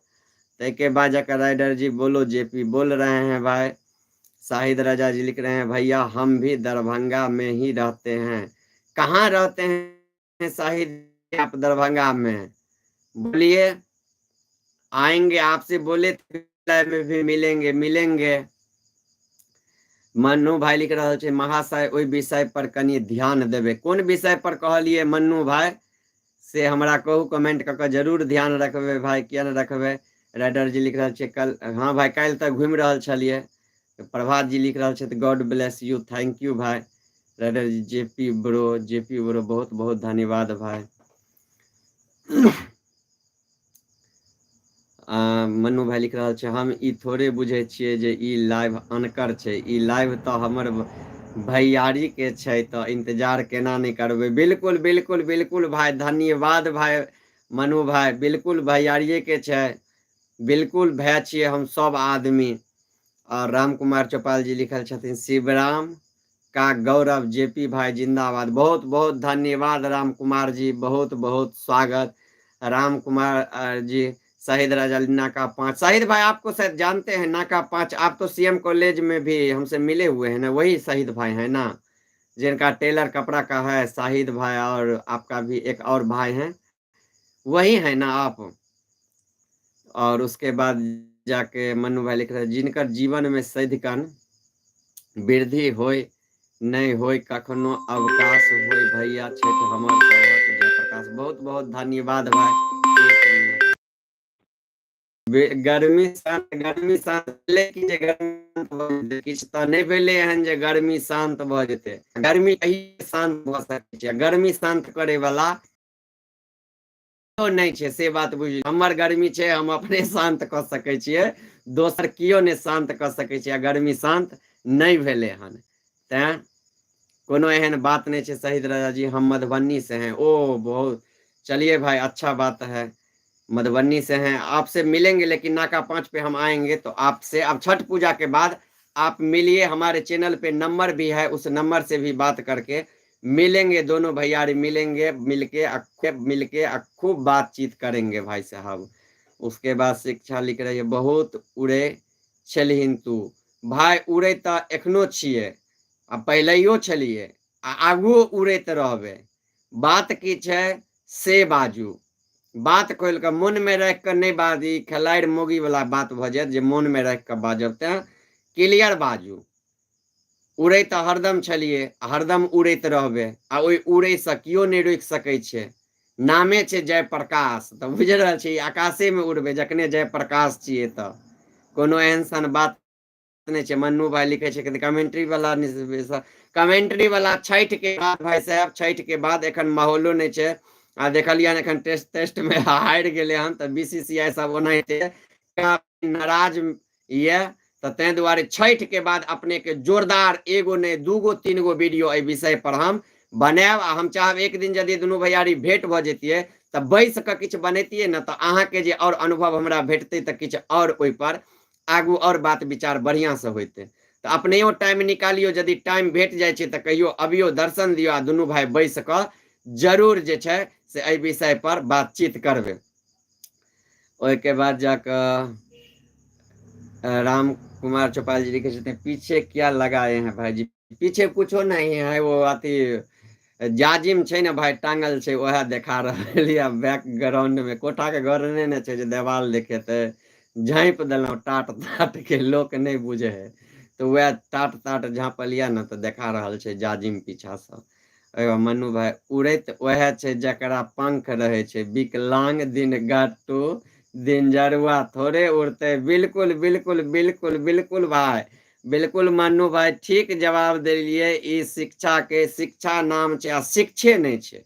के बाद जाकर राइडर जी बोलो जेपी बोल रहे हैं भाई। शाहिद रजा जी लिख रहे हैं भैया हम भी दरभंगा में ही रहते हैं। कहाँ रहते हैं शाहिद आप दरभंगा में? बोलिए, आएंगे आपसे, बोले में भी मिलेंगे। मन्नू भाई लिख रहा है महाशय ओई विषय पर कनी ध्यान देवे। कौन विषय पर कहलिए मन्नू भाई से हमरा कहू, कमेंट करके जरूर ध्यान रखबे भाई, किया न रखबे। राइडर जी लिख रहा है कल, हाँ भाई कल तक घूम रहा छलिए। प्रभात जी लिख रहा है God bless you, thank you भाई। राइडर जी जेपी ब्रो बहुत बहुत धन्यवाद भाई। मन्नू भाई लिख रहा है हम ई थोड़े बुझे छिए जे ई लाइव अनकर छै, ई लाइव तो हमर भैयारी के छै, तो इंतजार केना नहीं करबे। बिल्कुल बिल्कुल बिल्कुल भाई, धन्यवाद भाई मनु भाई, बिल्कुल भैयारिये के छै, बिल्कुल भय छिए हम सब आदमी। और राम कुमार चौपाल जी लिखल छथिन शिवराम का गौरव जेपी भाई जिंदाबाद। बहुत बहुत धन्यवाद राम कुमार जी, बहुत बहुत स्वागत राम कुमार जी। शाहिद राजा नाका 5, शाहिद भाई आपको शायद जानते हैं, नाका 5 आप तो सीएम कॉलेज में भी हमसे मिले हुए हैं ना, वही शाहिद भाई है ना, जिनका टेलर कपड़ा का है शाहिद भाई, और आपका भी एक और भाई हैं, वही है ना आप। और उसके बाद जाके मनु भाई लिख रहे जिनकर जीवन में सदिखन वृद्धि होय नहीं होय कखनो अवकाश होय भैया छठ हमर सबहक जयप्रकाश। बहुत बहुत धन्यवाद भाई। गर्मी शांत भेलै कि जे गर्मी किछु तऽ नहि भेलै हन जे गर्मी शांत भऽ जेतै। गर्मी कहियो शांत भऽ सकै छै, गर्मी शांत करे वाला नहीं छै, से बात बुझियौ। हमर गर्मी छै, हम अपने शांत कऽ सकै छियै, दोसर कियो नहीं शांत कऽ सकै छै। गर्मी शांत नहीं भेलै हन, तैं कोनो एहन बात नहीं छै। शहीद राजा जी हम मधुबनी से हैं। ओ बहुत, चलिए भाई अच्छा बात है, मधुबनी से हैं, आपसे मिलेंगे, लेकिन नाका 5 पे हम आएंगे तो आपसे अब छठ पूजा के बाद आप मिलिए। हमारे चैनल पे नंबर भी है, उस नंबर से भी बात करके मिलेंगे, दोनों भैयारी मिलेंगे, मिलके खूब बातचीत करेंगे भाई साहब। उसके बाद शिक्षा लिख रही है बहुत उड़े छलहिन तू भाई, उड़े तो एखनो छिए, आ पहिलेयो छलिए, आ आगू उड़ैत रहबै। बात की छै से बाजू, बात खोल के मन में रख के नहीं बाजी, खेलाड़ मोगी वाला बात भ जायत जे मन में रख के बाजब, तें क्लियर बाजू। उड़ै तऽ हरदम छलिए, हरदम उड़ैत रहबै, आ ओहि उड़ै से कियो नहीं रोकि सकै छै। नामे छै जयप्रकाश, तऽ बुझि रहल छी आकाशे में उड़बै जखने जयप्रकाश छियै तऽ कोनो एहन सन बात नहीं छै। मन्नू भाई लिखे छै कमेंट्री वाला छठ के बाद भाई साहब, छठ के बाद एखन माहौलो नहीं छै। आ देखलियन एखन टेस्ट में हारि गेलै हन, तऽ बीसीसीआई सब ओनाहिते नाराज ये, तो तें दुआरे छठ के बाद अपने के जोरदार एगो नहीं दूगो तीनगो वीडियो ए विषय पर हम बनाएब। आ हम चाहब एक दिन यदि दुनू भैयारी भेंट भ जैतिए तऽ बैस के किछु बनैतिए न, तऽ अहाँ के जे और अनुभव हमरा भेटतै तऽ किछु और ओहि पर आगू और बात विचार बढ़िया से होते। तो अपने टाइम निकालियो, यदि टाइम भेट जाए छै तऽ कहियो अबियो, दर्शन दियो, आ दुनू भाई बैस क जरूर जे छै से एहि विषय पर बातचीत करबे। ओके बाद जाकर राम कुमार चौपाल जी लिखे छथिन, पीछे क्या लगाए हैं भाईजी? पीछे कुछो नहीं है, वो अथी जाजिम छै ने भाई टांगल छै, वह देखा रहल है बैकग्राउंड में। कोठा के घर ने छै जे देवाल देखेते, झाँप देलहुं टाट ताट के, लोक नहीं बुझे है तो वह टाट ताट झाँपलिया न तो देखा रहल छै जाजिम पीछा से। मनु भाई उड़ैत वह छै जकरा पंख रहे छै, विकलांग दिन गाटू दिन जरुआ थोड़े उड़ते। बिल्कुल बिल्कुल बिल्कुल बिल्कुल भाई, बिल्कुल मनु भाई ठीक जवाब दिलिए। ई शिक्षा के शिक्षा नाम छै आ शिक्षे नहीं छै।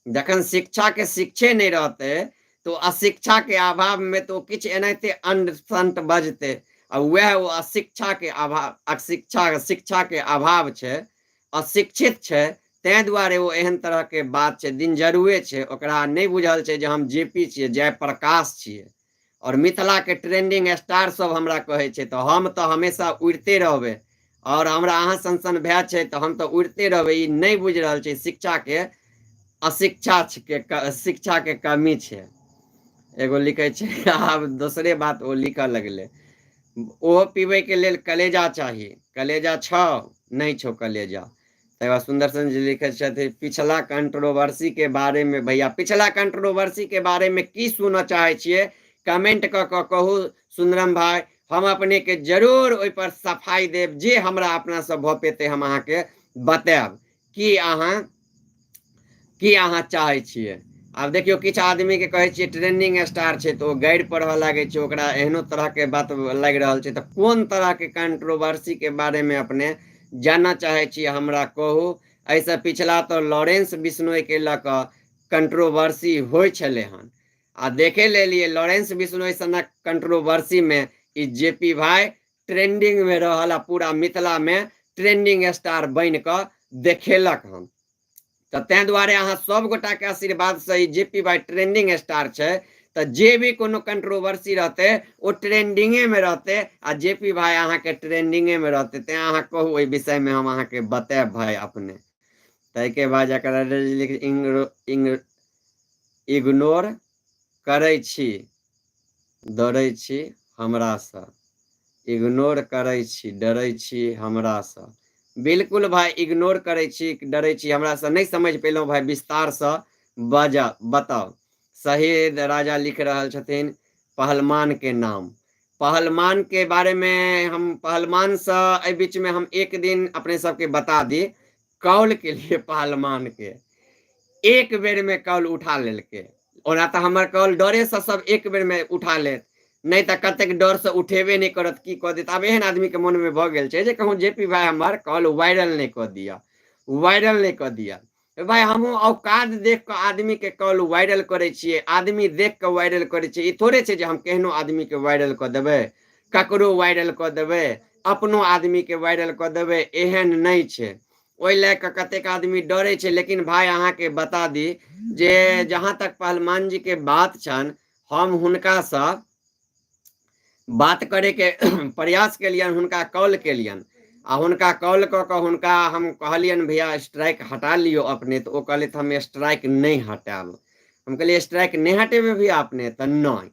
जखन शिक्षा के शिक्षे नहीं रहते तो अशिक्षा के अभाव में तो किछ एनाहिते अंड संट बजते। आ वह वो अशिक्षा के अभाव, अशिक्षा शिक्षा के अभाव छै, अशिक्षित छै, तैं दुआरे वो एहन तरह के बात छै, दिनजरुए छै, ओकरा नहीं बुझल छै जे हम जेपी छियै, जयप्रकाश छियै और मिथिला के ट्रेंडिंग स्टार सब हमरा कहे छै। तो हम तो हमेशा उड़ते रहबे और हमरा अहाँ सन भए छै तो हम तो उड़ते रहबे। ई नहीं बुझ रहल छै शिक्षा के अशिक्षा के शिक्षा के कमी छै। एगो लिखे छै आब दोसरे बात वो लिखऽ लगले, ओहो पीबे के लेल कलेजा चाहिए, कलेजा छौ नहीं छौ कलेजा। तो सुंदर सन जी लिखे छथिन, पिछला कंट्रोवर्सी के बारे में भैया, पिछला कंट्रोवर्सी के बारे में की सुनना चाहे छिए कमेंट क के कहू सुंदरम भाई, हम अपने के जरूर ओइ पर सफाई देव, जे हमरा अपना से भ पेते हम अहाँ के बताएब की अहाँ चाहे छिए। आब देखियो किछ आदमी के कहे छिए ट्रेंडिंग स्टार छै तो गाइड पढ़वा लागे छै, ओकरा एहनो तरह के बात लग रहल छै, तो कोन तरह के कंट्रोवर्सी के बारे में अपने जानना चाहे छिए हमरा कहू। ऐसे पिछला तो लॉरेंस बिश्नोई के लक कंट्रोवर्सी होय छले हन, आ देखे ले लिए लॉरेंस बिश्नोई सनक कंट्रोवर्सी में ई जेपी भाई ट्रेंडिंग में रहल, पूरा मिथिला में ट्रेंडिंग स्टार बन के देखेलक हन। तो तैं दुआरे अहाँ सब गोटा के आशीर्वाद से ई जेपी भाई ट्रेंडिंग स्टार छै, तो जे भी कोनो कंट्रोवर्सी रहते वो ट्रेंडिंगे में रहते, आ जेपी भाई अहाँ के ट्रेंडिंगे में रहते। तैं अहाँ कहू ओइ विषय में हम अहाँ के बताएब भाई अपने। तै के बाद इग्नोर करै छी, डरै छी हमरा से, इग्नोर करै छी डरै छी हमरा से। बिल्कुल भाई इग्नोर करै छी डरै छी हमरा से, नहीं समझ पेलहुँ भाई विस्तार से बताओ। शहीद राजा लिख रहल छथिन, पहलमान के नाम, पहलमान के बारे में हम पहलमान से एहि बीच में हम एक दिन अपने सबके बता दी, कौल के लिए पहलमान के एक बेर में कौल उठा लेलके। ओना तो हमर कौल डरे से सब एक बेर में उठा लेत, नहीं तो कतेक डर से उठेबे नहीं करत, की कह देत। आब एहन आदमी के मन में भ गेल छै जे कहूँ जेपी भाई हमार कॉल वायरल नहीं कर दिया, वायरल नहीं कर दिया। भाई हमहूँ औकात देख के आदमी के कॉल वायरल करे छिए, आदमी देख के वायरल करे छिए। ई थोड़े छै जे हम केहनो आदमी के वायरल कर देबै, ककरो वायरल कर देबै, अपनो आदमी के वायरल कर देबै, एहन नहीं छै। ओहि लए के कतेक आदमी डरे छै। लेकिन भाई अहाँ के बता दी जे जहां तक पहलमान जी के बात छन, हम हुनका से बात करे के प्रयास के लिए हुनका कॉल के लिए, आ हुनका कॉल क के हुनका हम कहलियन भैया स्ट्राइक हटा लियो अपने, तो वो कहले हम स्ट्राइक नहीं हटाब। हम कहलिए स्ट्राइक नहीं हटेबे भैया अपने, तो नहीं।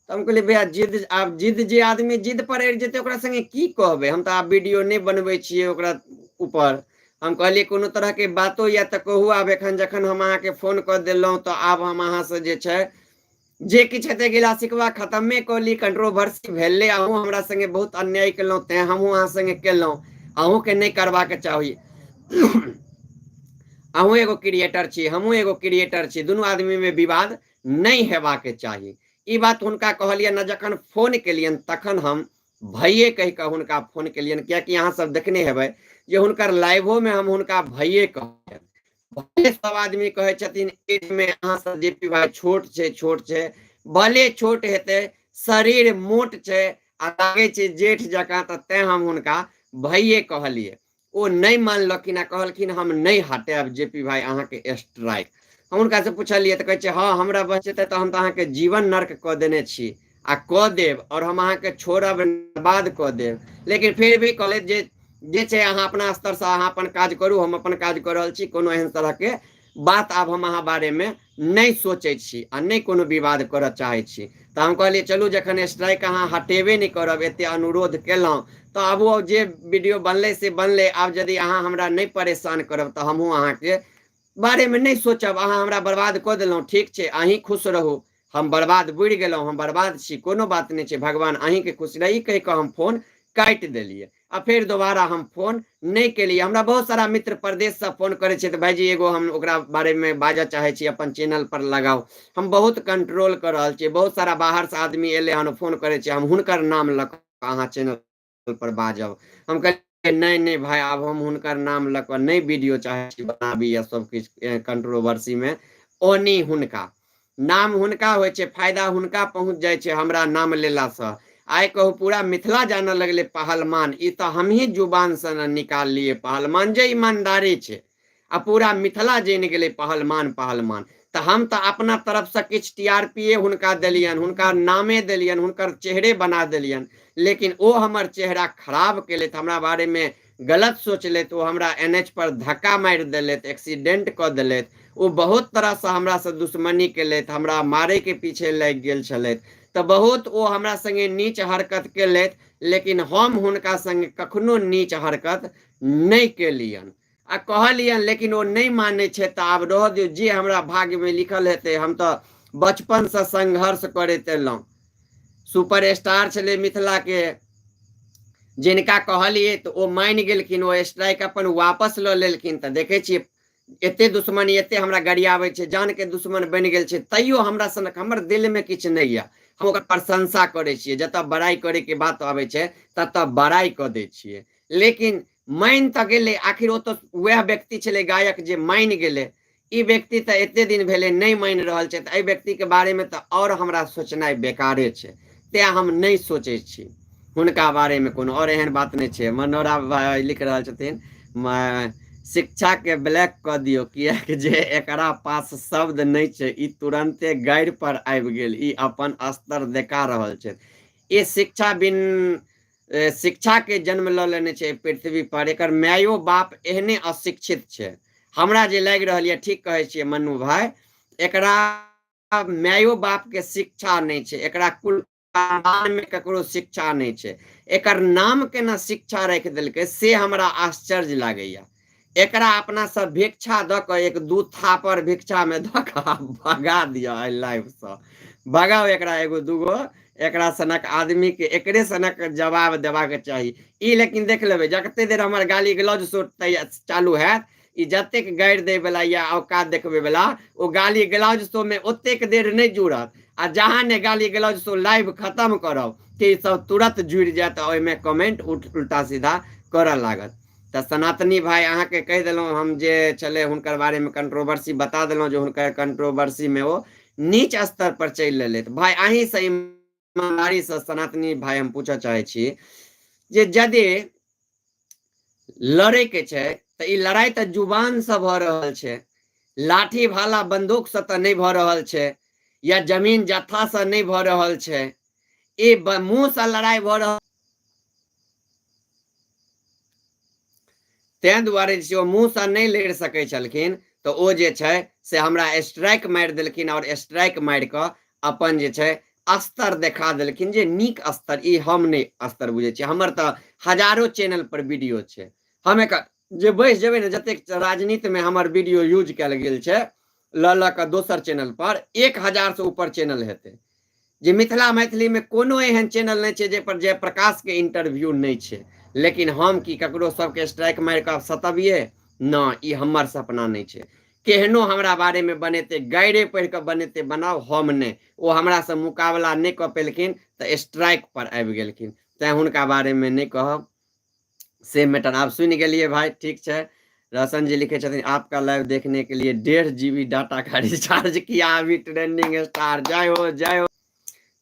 तो हम कहलिए भैया जिद, आप जिद, जे आदमी जिद पर अड़ जेते ओकरा संगे की कहबे, हम तो आब वीडियो नहीं बनबै छिए ओकरा ऊपर। हम कहलिए कोनो तरह के बातो या तो कहू, आब एखन जखन हम अहाँ के फोन कर देलहुँ तो आब हम अहाँ से जे छै जे किछ हेतै गिला शिकवा खत्मे कऽ ली। कंट्रोवर्सी भेलै, अहूँ हमरा संगे बहुत अन्याय केलहुँ, तेँ हमहूँ अहाँ संगे केलहुँ, अहूँ के नहीं करबाक चाही। अहूँ एगो क्रिएटर छी, हमहूँ एगो क्रिएटर छी, दुनू आदमी में विवाद नहीं हेबाक चाही। ई बात हुनका कहलियन, जखन फोन केलियन तखन हम भैये कहि कऽ हुनका फोन केलियन, कियाकि अहाँ सब देखने हेबै जे हुनकर लाइवो में हम हुनका भैये कहलियन। भले सब आदमी कहे छथिन एज में अहाँ सब जेपी भाई छोट छै, छोट छै, भले छोट हेतै, शरीर मोट छै आ लागे छै जेठ जकाँ, तऽ तें हम हुनका भैये कहलिए। ओ नहीं मानलखिन, आ कहलखिन हम नहीं हटाएब जेपी भाई अहाँ के स्ट्राइक। हम हुनका से पूछलिए तो कहे छै हाँ हमरा बचेतै तो हम तो अहाँ के जीवन नर्क कऽ देने छी आ कऽ देब, और हम अहाँ के छोड़ब बर्बाद कऽ देब। लेकिन फिर भी कहले जे छै अहाँ अपना स्तर से अहाँ अपन काज करू, हम अपन काज कऽ रहल छी, कोनो एहन तरह के बात आब हम अहाँ बारे में नहीं सोचे छी आ नहीं कोनो विवाद करऽ चाहे छी। तो हम कहलिए चलू जखन स्ट्राइक अहाँ हटेबे नहीं करब, एते अनुरोध केलहुँ तो आब वो जे वीडियो बनले से बनले, आब यदि अहाँ हमरा नहीं परेशान करब तो हमहूँ अहाँ के बारे में नहीं सोचब। अहाँ हमरा बर्बाद कऽ देलहुँ, ठीक छै, अहीं खुश रहू, हम बर्बाद बुझि गेलहुँ, हम बर्बाद छी, कोनो बात नहीं छै, भगवान अहीं के खुश रही कहि कऽ हम फोन काटि देलिए। आ फिर दोबारा हम फोन नहीं केलिए। हमरा बहुत सारा मित्र प्रदेश से फोन करे छे, भाईजी एगो हम ओकरा बारे में बाजऽ चाहे छी, अपन चैनल पर लगाओ। हम बहुत कंट्रोल कर रहल छी, बहुत सारा बाहर से आदमी एले हन फोन करे छे, हम हुनकर नाम लऽ कऽ अहाँ चैनल पर बाजब। हम कहलिए नहीं नहीं भाई, आब हम हुनकर नाम लऽ कऽ नहीं वीडियो चाहे छी बनाबी या सब किछ कंट्रोवर्सी में। ओनी हुनका नाम हुनका होइ छै, फायदा हुनका पहुंच जाय छै हमरा नाम लेला से। आइ कहू पूरा मिथिला जानऽ लगले पहलमान, ई तो हम ही जुबान से न निकाल लिए पहलमान, जे ईमानदारी छै। आ पूरा मिथिला जानि गेलै पहलमान पहलमान। तो हम तो अपना तरफ से किछ टीआरपीए हुनका देलियन, हुनका नामे देलियन, हुनकर चेहरे बना देलियन, लेकिन ओ हमर चेहरा खराब केलथि, हमरा बारे में गलत सोचलथि, ओ हमरा एनएच पर धक्का मारि देलथि, एक्सीडेंट कऽ देलथि, ओ बहुत तरह से हमरा से दुश्मनी केलथि, हमरा मारे के पीछे लागि गेल छलथि। तो बहुत ओ हमरा संगे नीच हरकत केलथि, लेकिन हम हुनका संगे कखनो नीच हरकत नहीं केलियन आ कहलियन, लेकिन ओ नहीं माने छे। तो आब रह दियौ, जे हमरा भाग्य में लिखल हेतै। हम तो बचपन से संघर्ष करैत एलहुँ, सुपरस्टार छलै मिथिला के, जिनका कहलिए तो ओ मान गेलखिन, ओ स्ट्राइक अपन वापस लऽ लेलखिन। तो देखे छियै एते दुश्मनी, एते हमरा गरियाबै छै, जान के दुश्मन बनि गेल छै, तैयो हमरा सनक हमर दिल में किछ नहीं यऽ। हम ओकर प्रशंसा करै छियै, जतऽ बड़ाई करे के बात आबै छै ततऽ बड़ाई कऽ दै छियै। लेकिन मान तऽ गेलै, आखिर ओ तऽ वएह व्यक्ति छलै गायक जे मान गेलै। ई व्यक्ति तऽ एते दिन भेलै नहीं मान रहल छै, तऽ एहि व्यक्ति के बारे में तऽ और हमरा सोचनाइ बेकारे छै, तें हम नहीं सोचै छी हुनका बारे में कोनो। और एहन बात नहीं छै। मनोरा भाई लिख रहल छथिन, शिक्षा के ब्लैक कऽ दियौ, कियाकि जे एकरा पास शब्द नहीं छै, ई तुरंते गारि पर आबि गेल, ई अपन स्तर देखा रहल छै। ये शिक्षा बिन शिक्षा के जन्म लऽ लेने छै पृथ्वी पर, एकर मायो बाप एहने अशिक्षित छै। हमरा जे लागि रहल यऽ, ठीक कहै छियै मन्नू भाई, एकरा मायो बाप के शिक्षा नहीं छै, एकरा कुल खानदान में ककरो शिक्षा नहीं छै, एकर नाम के ना शिक्षा राखि देलकै, से हमरा आश्चर्य लागैया। एकरा अपना सब भिक्षा दऽ कऽ एक दू थापर भिक्षा में दऽ कऽ भगा दिया लाइफ से, भगाओ एकरा एगो दूगो, एकरा सनक आदमी के एकरे सनक जवाब देबाक चाही। ई लेकिन देख लेबै, जते देर हमर गाली गलौज शो चालू हैत, ई जतेक गारि दै वाला या औकात देखबै वाला, ओ गाली गलौज शो में ओतेक देर नहीं जुड़त। आ जहाँ ने गाली गलौज शो लाइव खत्म करब कि ई सब तुरंत जुड़ि जायत, ओहिमे कमेंट उल्टा सीधा करऽ लागत। तो सनातनी भाई अहाँ के कह दिलहुँ, हम जे छले हुनकर बारे में कंट्रोवर्सी बता दिलहुँ, जो हुनकर कंट्रोवर्सी में वो नीच स्तर पर चलि लेले। भाई अहीं से ईमानदारी से सनातनी भाई हम पूछऽ चाहे छी, जे यदि लड़े के छै तऽ ई लड़ाई तऽ जुबान से भऽ रहल छै, लाठी भाला बंदूक से तऽ नहीं भऽ रहल छै, या जमीन जत्था से नहीं भऽ रहल छै, ई मुंह से लड़ाई भऽ रहल। तें दुआरे जे ओ मुंह से नहीं लड़ि सकै छलखिन, तो ओ जे छै से हमरा स्ट्राइक मारि देलखिन, और स्ट्राइक मारि कऽ अपन जे छै स्तर देखा देलखिन, जे नीक स्तर, ई हम नहीं स्तर बुझे छियै। हमर तऽ हजारों चैनल पर वीडियो छै, हम एक जे बैस जेबै ने, जतेक राजनीति में हमर वीडियो यूज कयल गेल छै लऽ कऽ दोसर चैनल पर, 1000 से ऊपर चैनल हेतै। जे मिथिला मैथिली में कोनो एहन चैनल नहीं छै जे पर जयप्रकाश के इंटरव्यू नहीं छै। लेकिन हम की ककरो सबके स्ट्राइक मारि कऽ सतबिये ना, ई हमर सपना नहीं छै। केहनो हमरा बारे में बनेते, गाइरे पढ़ि कऽ बनेते बनाओ, हम नहीं। ओ हमरा से मुकाबला नहीं कऽ पेलखिन तऽ स्ट्राइक पर आबि गेलखिन, तैं हुनका बारे में नहीं कहब, से मैटर। आप सुन गेलिए भाई, ठीक छै। रोशन जी लिखे छथिन, आपका लाइव देखने के लिए 1.5 GB डाटा का रिचार्ज किया, अभी ट्रेंडिंग स्टार, जय हो जय हो।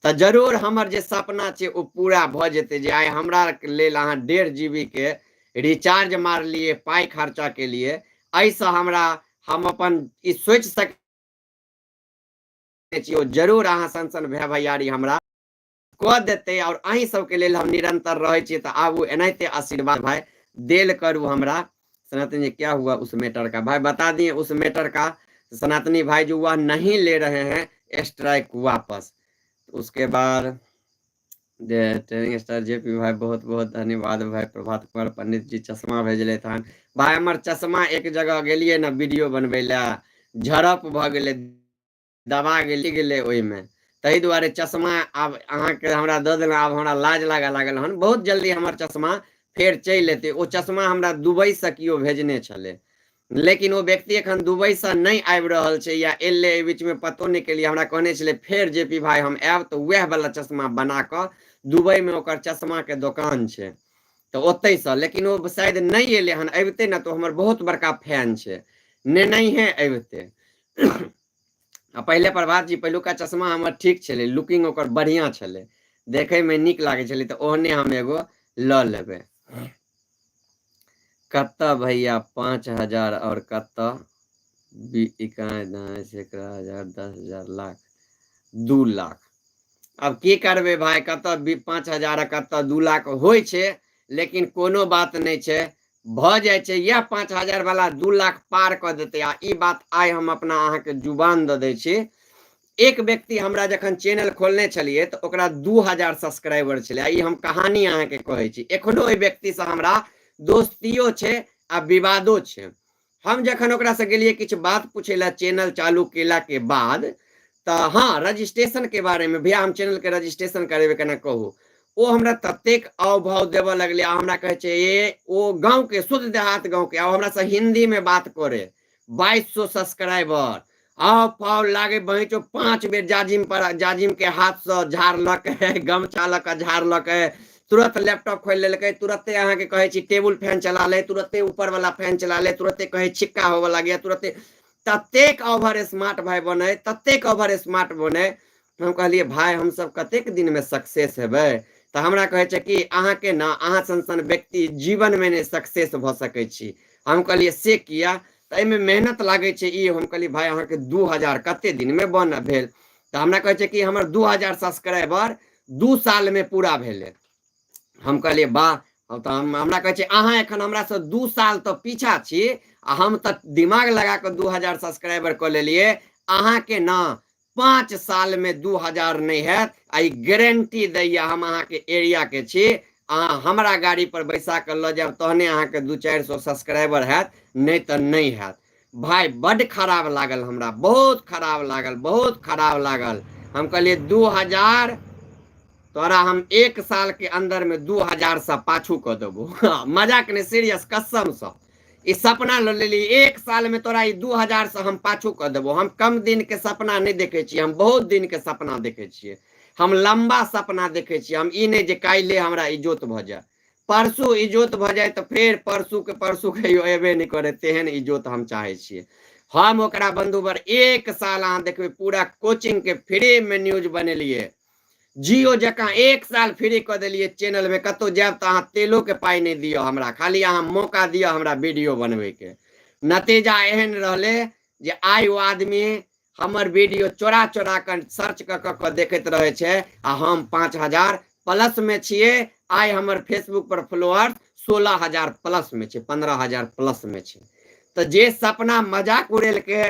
तो जरूर हमर जे सपना छै ओ पूरा भऽ जेतै, जे आइ हमरा लेल अहाँ 1.5 GB के रिचार्ज मारलिए, पाई खर्चा के लिए, ऐसा हमरा हम अपन ई सोचि सकै छियै, जरूर अहाँ सन भाई भैयारी हमरा कऽ देतै। और अहीं सबके लेल हम निरंतर रहै छियै, तऽ आबू एनाहिते आशीर्वाद भाई देल करू हमरा, सनातनी जी क्या हुआ उस मैटर का? भाई बता दिए उस मैटर का। सनातनी भाई जो वह नहीं ले रहे हैं स्ट्राइक वापस। उसके बाद ट्रेनिंग स्टार जेपी भाई बहुत बहुत धन्यवाद भाई। प्रभात कुमार पंडित जी चश्मा भेजले थान। भाई हमर चश्मा एक जगह गेलिए ना वीडियो बनबे ला, झड़प भ गेले, दबा गेले ओहिमे। ताहि दुआरे चश्मा आब अहाँके हमरा दऽ देलहुँ। आब हमरा लाज लागे लागल हन। बहुत जल्दी हमर चश्मा फेर चलि एतै। ओ चश्मा हमरा दुबई से केओ भेजने छलै, लेकिन वो व्यक्ति एखन दुबई से नहीं आबि रहल छै या एले एहि बीच में पतो नहीं केलिए। हमरा कहने छलै फेर जेपी भाई हम आयब तऽ वएह वाला चश्मा बना कऽ दुबई में ओकर चश्मा के दुकान छै तो ओतै से, लेकिन वो शायद नहीं एले हन। अबिते ना तो हमर बहुत बड़का फैन छै, ने नहीं है अबिते। आ पहले प्रभात जी पहिलुका चश्मा हमर ठीक छलै, लुकिंग ओकर बढ़िया छलै, देखे में नीक लागे छलै, तो ओहने हम एगो ल लेबै। कत्ता भैया 5,000 और कत्ता 10,000 10,000 लाख 2 लाख। अब की करबे भाई, कत्ता 5,000 कत्ता 2 लाख होय छै, लेकिन कोनो बात नहीं छै, भ जाय छै। यह 5,000 वाला 2 लाख पार क देते। आ ई बात आइ हम अपना अहाँके जुबान द दै छी। एक व्यक्ति हमरा जखन चैनल खोलने छलिए तो ओकरा 2,000 सब्सक्राइबर छलै। ई हम कहानी अहाँके कहै छी। एखनो ओहि व्यक्ति से हमरा दोस्तियो छै आ विवादो छै। हम जखन ओकरा से गेलिए किछु बात पूछे ला चैनल चालू केला के बाद, तो हाँ रजिस्ट्रेशन के बारे में, भैया हम चैनल के रजिस्ट्रेशन करेबे केना कहू। ओ हमरा ततेक आव भाव देबऽ लगले। हमरा कहे छै ये ओ गांव के शुद्ध देहात गांव के, हमरा से हिंदी में बात करे। 2,200 सब्सक्राइबर, आओ पाव लागे बहिचो 5 बेर जाजिम के हाथ से झाड़लक है, गमछा लक झाड़लक है, तुरंत लैपटॉप खोल लेलकै, तुरंते अहाँ के कहे छी टेबुल फैन चला ले, तुरंते ऊपर वाला फैन चला ले, तुरंते कहे छिक्का होवे लगे, तुरंते ततेक ओवर स्मार्ट भाई बने, ततेक ओवर स्मार्ट बने। हम कहलिए भाई हम सब कतेक दिन में सक्सेस हेबै? तो हमरा कहे छै कि अहाँ के ना, अहाँ सन व्यक्ति जीवन में नहीं सक्सेस भ सकै छी। हम कहलिए से किया? तो एहिमे मेहनत लागे छै। ई हम कहलिए भाई अहाँ के 2,000 कते दिन में बन भेल? तो हमरा कहे छै कि हमर 2,000 सब्सक्राइबर 2 साल में पूरा भेले। हम कहलिए वाह। तो हमरा कहे छै अहाँ एखन हमरा से 2 साल तो पीछा छी, आ हम तो दिमाग लगा के 2,000 सब्सक्राइबर क लेलिए। अहाँ के ना 5 साल में 2,000 नहीं है। आई गारंटी दैया, हम अहाँ के एरिया के छी। अहाँ हमरा गाड़ी पर बैसा के ल जाब तहने अहाँ के 200-400 सब्सक्राइबर हैत, नहीं तो नहीं हैत। भाई बड़ खराब लागल हमरा, बहुत खराब लागल, बहुत खराब लागल। हम कहलिए 2,000 तोरा हम 1 साल के अंदर में 2,000 से पाछू क देबो। मजाक नहीं, सीरियस, कसम से ई सपना ल लेली। 1 साल में तोरा ई 2,000 से हम पाछू क देबो। हम कम दिन के सपना नहीं देखे छियै, हम बहुत दिन के सपना देखे छियै। हम लंबा सपना देखे छियै। हम ई नहीं जे काल्हे हमरा इज्जत भ जाए, परसू इज्जत भ जाए तो फिर परसू के कहियो एबे नहीं करे, तेहन इज्जत हम चाहे छियै। हम ओकरा बंधुवर 1 साल अहाँ देखबे पूरा कोचिंग के फ्री में न्यूज बनेलिए, जियो जका 1 साल फ्री क देलिए चैनल में। कतो जाब तो अहाँ तेलो के पाई नहीं दियो हमरा, खाली अहाँ मौका दियो हमरा वीडियो बनवे के। नतीजा एहन रहले जे आइ वो आदमी हमर वीडियो चोरा चोरा कर सर्च क देखैत रहे छै, आ हम 5,000 प्लस में छिए। आइ हमर फेसबुक पर फॉलोअर्स 16,000 प्लस में छै, 15,000 प्लस में छै। तो जे सपना मजाक उड़ेल के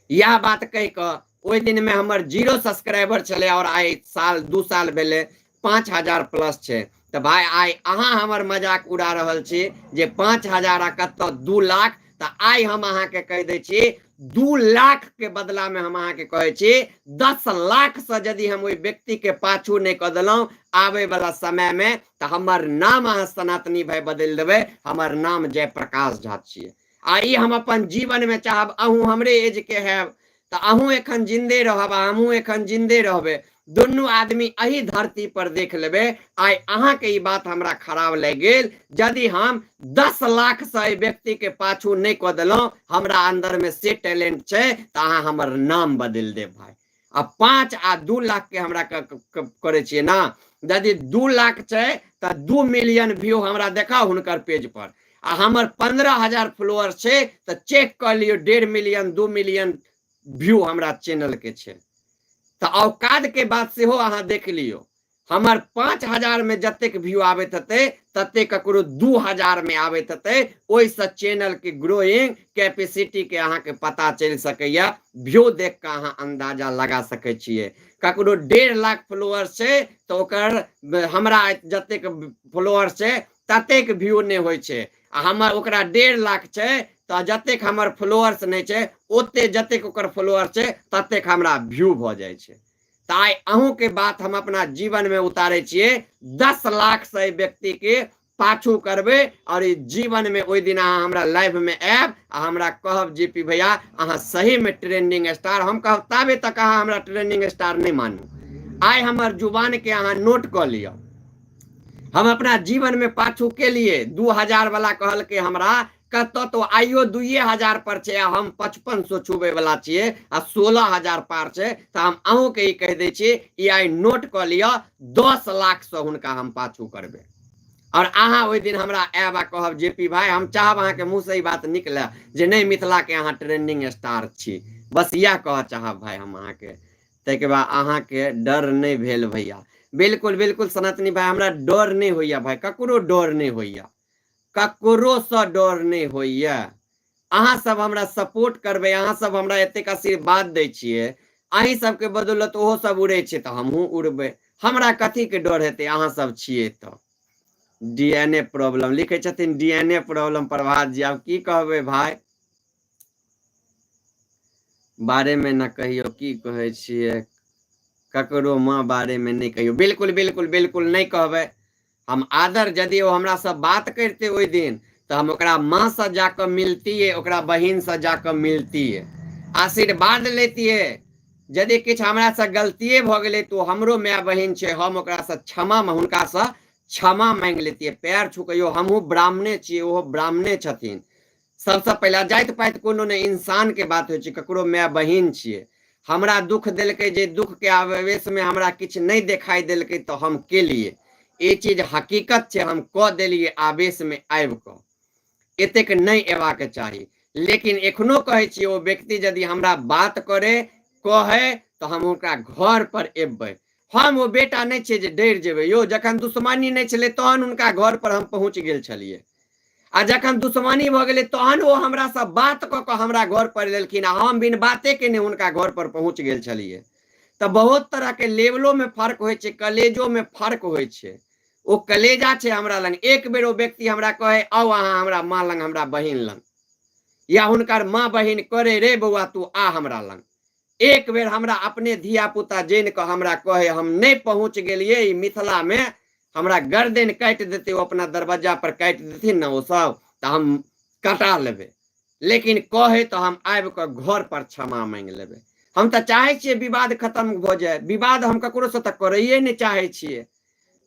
यह बात कह क ओहि दिन में हमर 0 सब्सक्राइबर चले, और आई 2 साल भेले 5,000 प्लस छै। तो भाई आई अहाँ हमर मजाक उड़ा रहल छी जे 5,000 कत्तो 2 लाख। तो आई हम अहाँ के कह दै छी 2 लाख के बदला में हम अहाँ के कहे छी 10 लाख से यदि हम ओहि व्यक्ति के पाछू नहीं क देलहुं आवे वाला समय में, तो हमर नाम अहाँ सनातनी भाई बदल देवे, हमर नाम जयप्रकाश झा छियै। आ ई हम अपन जीवन में चाहब। अहूँ हमरे एज के हैब तो अहूँ एखन जिंदे रहब, हमहूँ एखन जिंदे रहबे, दुनू आदमी अही धरती पर देख लेबे। आई अहाँ के ई बात हमरा खराब लग गेल यदि हम 10 लाख से व्यक्ति के पाछू नहीं क देलहुं। हमरा अंदर में से टैलेंट छै तो अहाँ हमर नाम बदल दे भाई। अब 5 आ 2 लाख के हमरा करे छिए ना, यदि 2 लाख छै तो 2 मिलियन व्यू हमरा देखाओ हुनकर पेज पर, आ हमर 15,000 फॉलोअर छै तो चेक कर लियो 1.5 मिलियन 2 मिलियन व्यू हमरा चैनल के छै। तो औकात के बात से हो अहाँ देख लियो। हमार 5000 में जतेक व्यू आबैत हते तते ककरो 2000 में आबैत हते ओइ से चैनल के ग्रोइंग कैपेसिटी के अहाँ के पता चल सकैया व्यू देख के अहाँ अंदाजा लगा सकै छियै ककरो 1.5 लाख फॉलोअर छै तो ओकर हमरा जतेक फॉलोअर छै ततेक व्यू नहीं होय छै आ हमर ओकरा 1.5 लाख छै तो जतेक हमर फॉलोअर्स नहीं छै ओते जतेक ओकर फॉलोअर छै ततेक हमरा व्यू भ जाय छै ताई अहूं के बात हम अपना जीवन में उतारे छिए 10 लाख से व्यक्ति के पाछू करबे और जीवन में ओइ दिन अहाँ हमरा लाइव में आब आ हमरा कहब जेपी भैया अहाँ सही में ट्रेंडिंग स्टार हम कहब ताबे तक अहाँ हमरा ट्रेंडिंग स्टार नहीं मानू आइ हमर जुबान के अहाँ नोट क लियो हम अपना जीवन में पाछू के लिए 2000 वाला कहल के हमरा कत तो आइयो 2000 पर छे हम 5500 छुबे वाला छिए आ 16000 पार छे त हम अहू के कह दे छी ई आई नोट क लियो 10 लाख से हुनका हम पाछू करबे और अहाँ ओइ दिन हमरा आबा कहब जेपी भाई हम चाहब अहाँ के मुंह से ई बात निकले जे नहीं मिथिला के अहाँ ट्रेंडिंग स्टार छी बस यह कह चाहब भाई हम अहाँ के तै के बाद अहाँ के डर नहीं भेल भैया बिल्कुल बिल्कुल सनातनी भाई हमरा डर नहीं होइया भाई ककरो डर नहीं होइया ककरो से डर नहीं होइया अहाँ सब हमरा सपोर्ट करबे अहाँ सब हमरा एतेक आशीर्वाद दै छिए अहीं सब के बदौलत ओहो सब उड़े छै त हमहू उड़बे हमरा कथी के डर हेते अहाँ सब छिए त डीएनए प्रॉब्लम लिखे छथिन डीएनए प्रॉब्लम प्रभात जी अब की कहबे भाई बारे में न कहियो की कहे छिए ककरो माँ बारे में नहीं कहियो बिल्कुल बिल्कुल बिल्कुल नहीं कहबे हम आदर यदि वो हमरा से बात करते ओइ दिन तो हम ओकरा माँ से जाकर मिलतिए ओकरा बहिन से जाकर मिलतिए आशीर्वाद लेतिए यदि किछ हमरा से गलतिए भ गेलै तो हमरो माय बहिन छै हम ओकरा से क्षमा हुनका से क्षमा मांग लेतिए पैर छू कहियो हमहू ब्राह्मणे छिए ओहो ब्राह्मणे छथिन सबसे पहला जाइत पाइत कोनो ने इंसान के बात होय छै ककरो माय बहिन छिए हमरा दुख देलकै जे दुख के आवेश में हमरा किछ नहीं देखाई देलकै तो हम के लिए ये चीज हकीकत छै हम क देलिए आवेश में आबि क एतेक नहीं एबाक चाही लेकिन एखनो कहे छी ओ व्यक्ति यदि हमरा बात करे कहे तो हम ओकरा घर पर एबै हम वो बेटा नहीं छे जे डर जेबे यो जखन दुश्मनी नहीं छले तहन उनका घर पर हम पहुंच गेल छलिए आ जखन दुश्मनी भ गेलै तहन वो हमरा से बात क के हमरा घर पर लेलखिन आ हम बिन बाते के ने उनका घर पर पहुंच गेल छलिए तो बहुत तरह के लेवलों में फर्क होय छै कलेजो में फर्क होय छै ओ कलेजा छै हमरा लंग एक बेर ओ व्यक्ति हमरा कहे आओ अहाँ हमरा माँ लंग हमरा बहिन लंग या हुनकर माँ बहिन करे रे बउआ तू आ हमरा लंग एक बेर हमरा अपने धिया पुता जान के हमरा कहे हम नहीं पहुंच गेलिए ई मिथिला में हमरा गर्दन काट देते वो अपना दरवाजा पर काट देथिन ना वो सब तो हम कटा लेबे लेकिन कहे तो हम आबि के घर पर क्षमा मांग लेबे हम तो चाहे छिए विवाद खत्म भ जाए विवाद हम ककरो से तो करैए नहीं चाहे छिए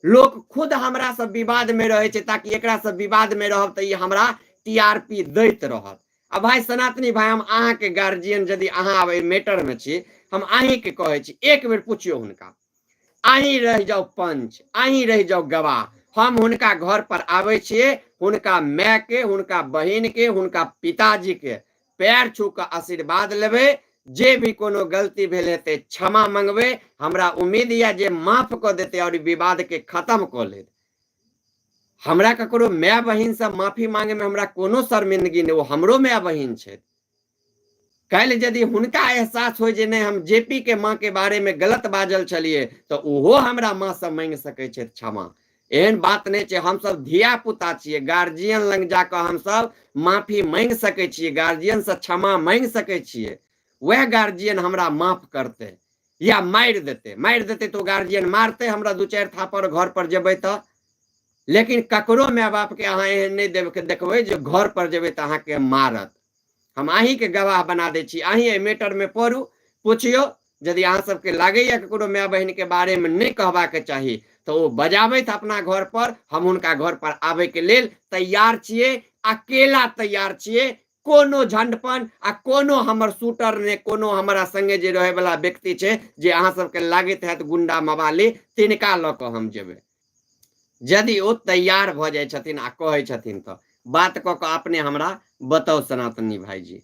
लोग खुद हमरा से विवाद में रहे छै ताकि एकरा से विवाद में रहब त ई हमरा टीआरपी दैत रहत आ भाई सनातनी भाई हम अहाँ के गार्जियन यदि अहाँ अब मैटर में छी हम अहीं के कहे छी एक बेर पूछियो हुनका अहीं रह जाओ पंच अहीं रह जाओ गवाह हम हुनका घर पर आवे छिए हुनका माय के हुनका बहिन के हुनका पिताजी के पैर छू के आशीर्वाद लेबे जे भी कोनो गलती भेल हेते क्षमा मांगबे हमरा उम्मीद या जे माफ क देते और विवाद के खत्म क ले हमरा ककरो माय बहिन से माफी मांगे में हमरा कोनो शर्मिंदगी नहीं वो हमरो माय बहिन छै कल यदि हुनका एहसास हो जे नहीं हम जेपी के माँ के बारे में गलत बाजल छलिए तो ओहो हमरा माँ से मांग सकै छै क्षमा एहन बात नहीं छै हम सब धिया पुता छिए गार्जियन लंग जाकर हम सब माफी मांग सकै छिए गार्जियन से क्षमा मांग सकै छिए वह गार्जियन हमरा माफ करते या मार देते तो गार्जियन मारते हमरा 2-4 थापर घर पर जेबै तो लेकिन ककरो माय बाप के अहाँ एहन नहीं देखबै जे घर पर जेबै तो अहाँ के मारत हम अहीं के गवाह बना दे छी अहीं ए मैटर में पढ़ू पूछियो यदि अहाँ सबके लागैया ककरो माय बहिन के बारे में नहीं कहबा के चाही तो वो बजाबैत अपना घर पर हम उनका घर पर आवे के लेल तैयार छिए अकेला तैयार छिए कोनो झंडपन आ कोनो हमर शूटर ने कोनो हमरा संगे जे रहे वाला व्यक्ति छै जे अहाँ सबके लागैत हैत गुंडा मवाली तिनका ल के हम जेबै यदि ओ तैयार भ जाय छथिन आ कहै छथिन तो बात क के अपने हमरा बताओ सनातनी भाई जी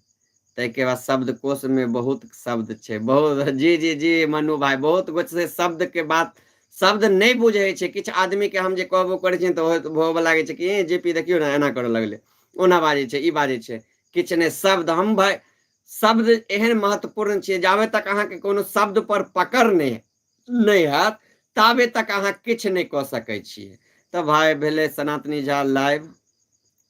तै के बाद शब्दकोश में बहुत शब्द छै बहुत जी जी जी मनु भाई बहुत कुछ से शब्द के बात शब्द नहीं बुझे छे। किछ आदमी के हम जे कहबो करे छी तो होबे लागे छे कि जेपी देखियो ना एना करे लगले, ओना बाजे छे, ई बाजे छे। किछ ने शब्द हम भाई शब्द एहन महत्वपूर्ण छे, जाबे तक अहाँ के कोनो शब्द पर पकड़ नहीं हैत ताबे तक अहाँ किछ नहीं कह सकै छिए। तो भाई भेले सनातनी झा लाइव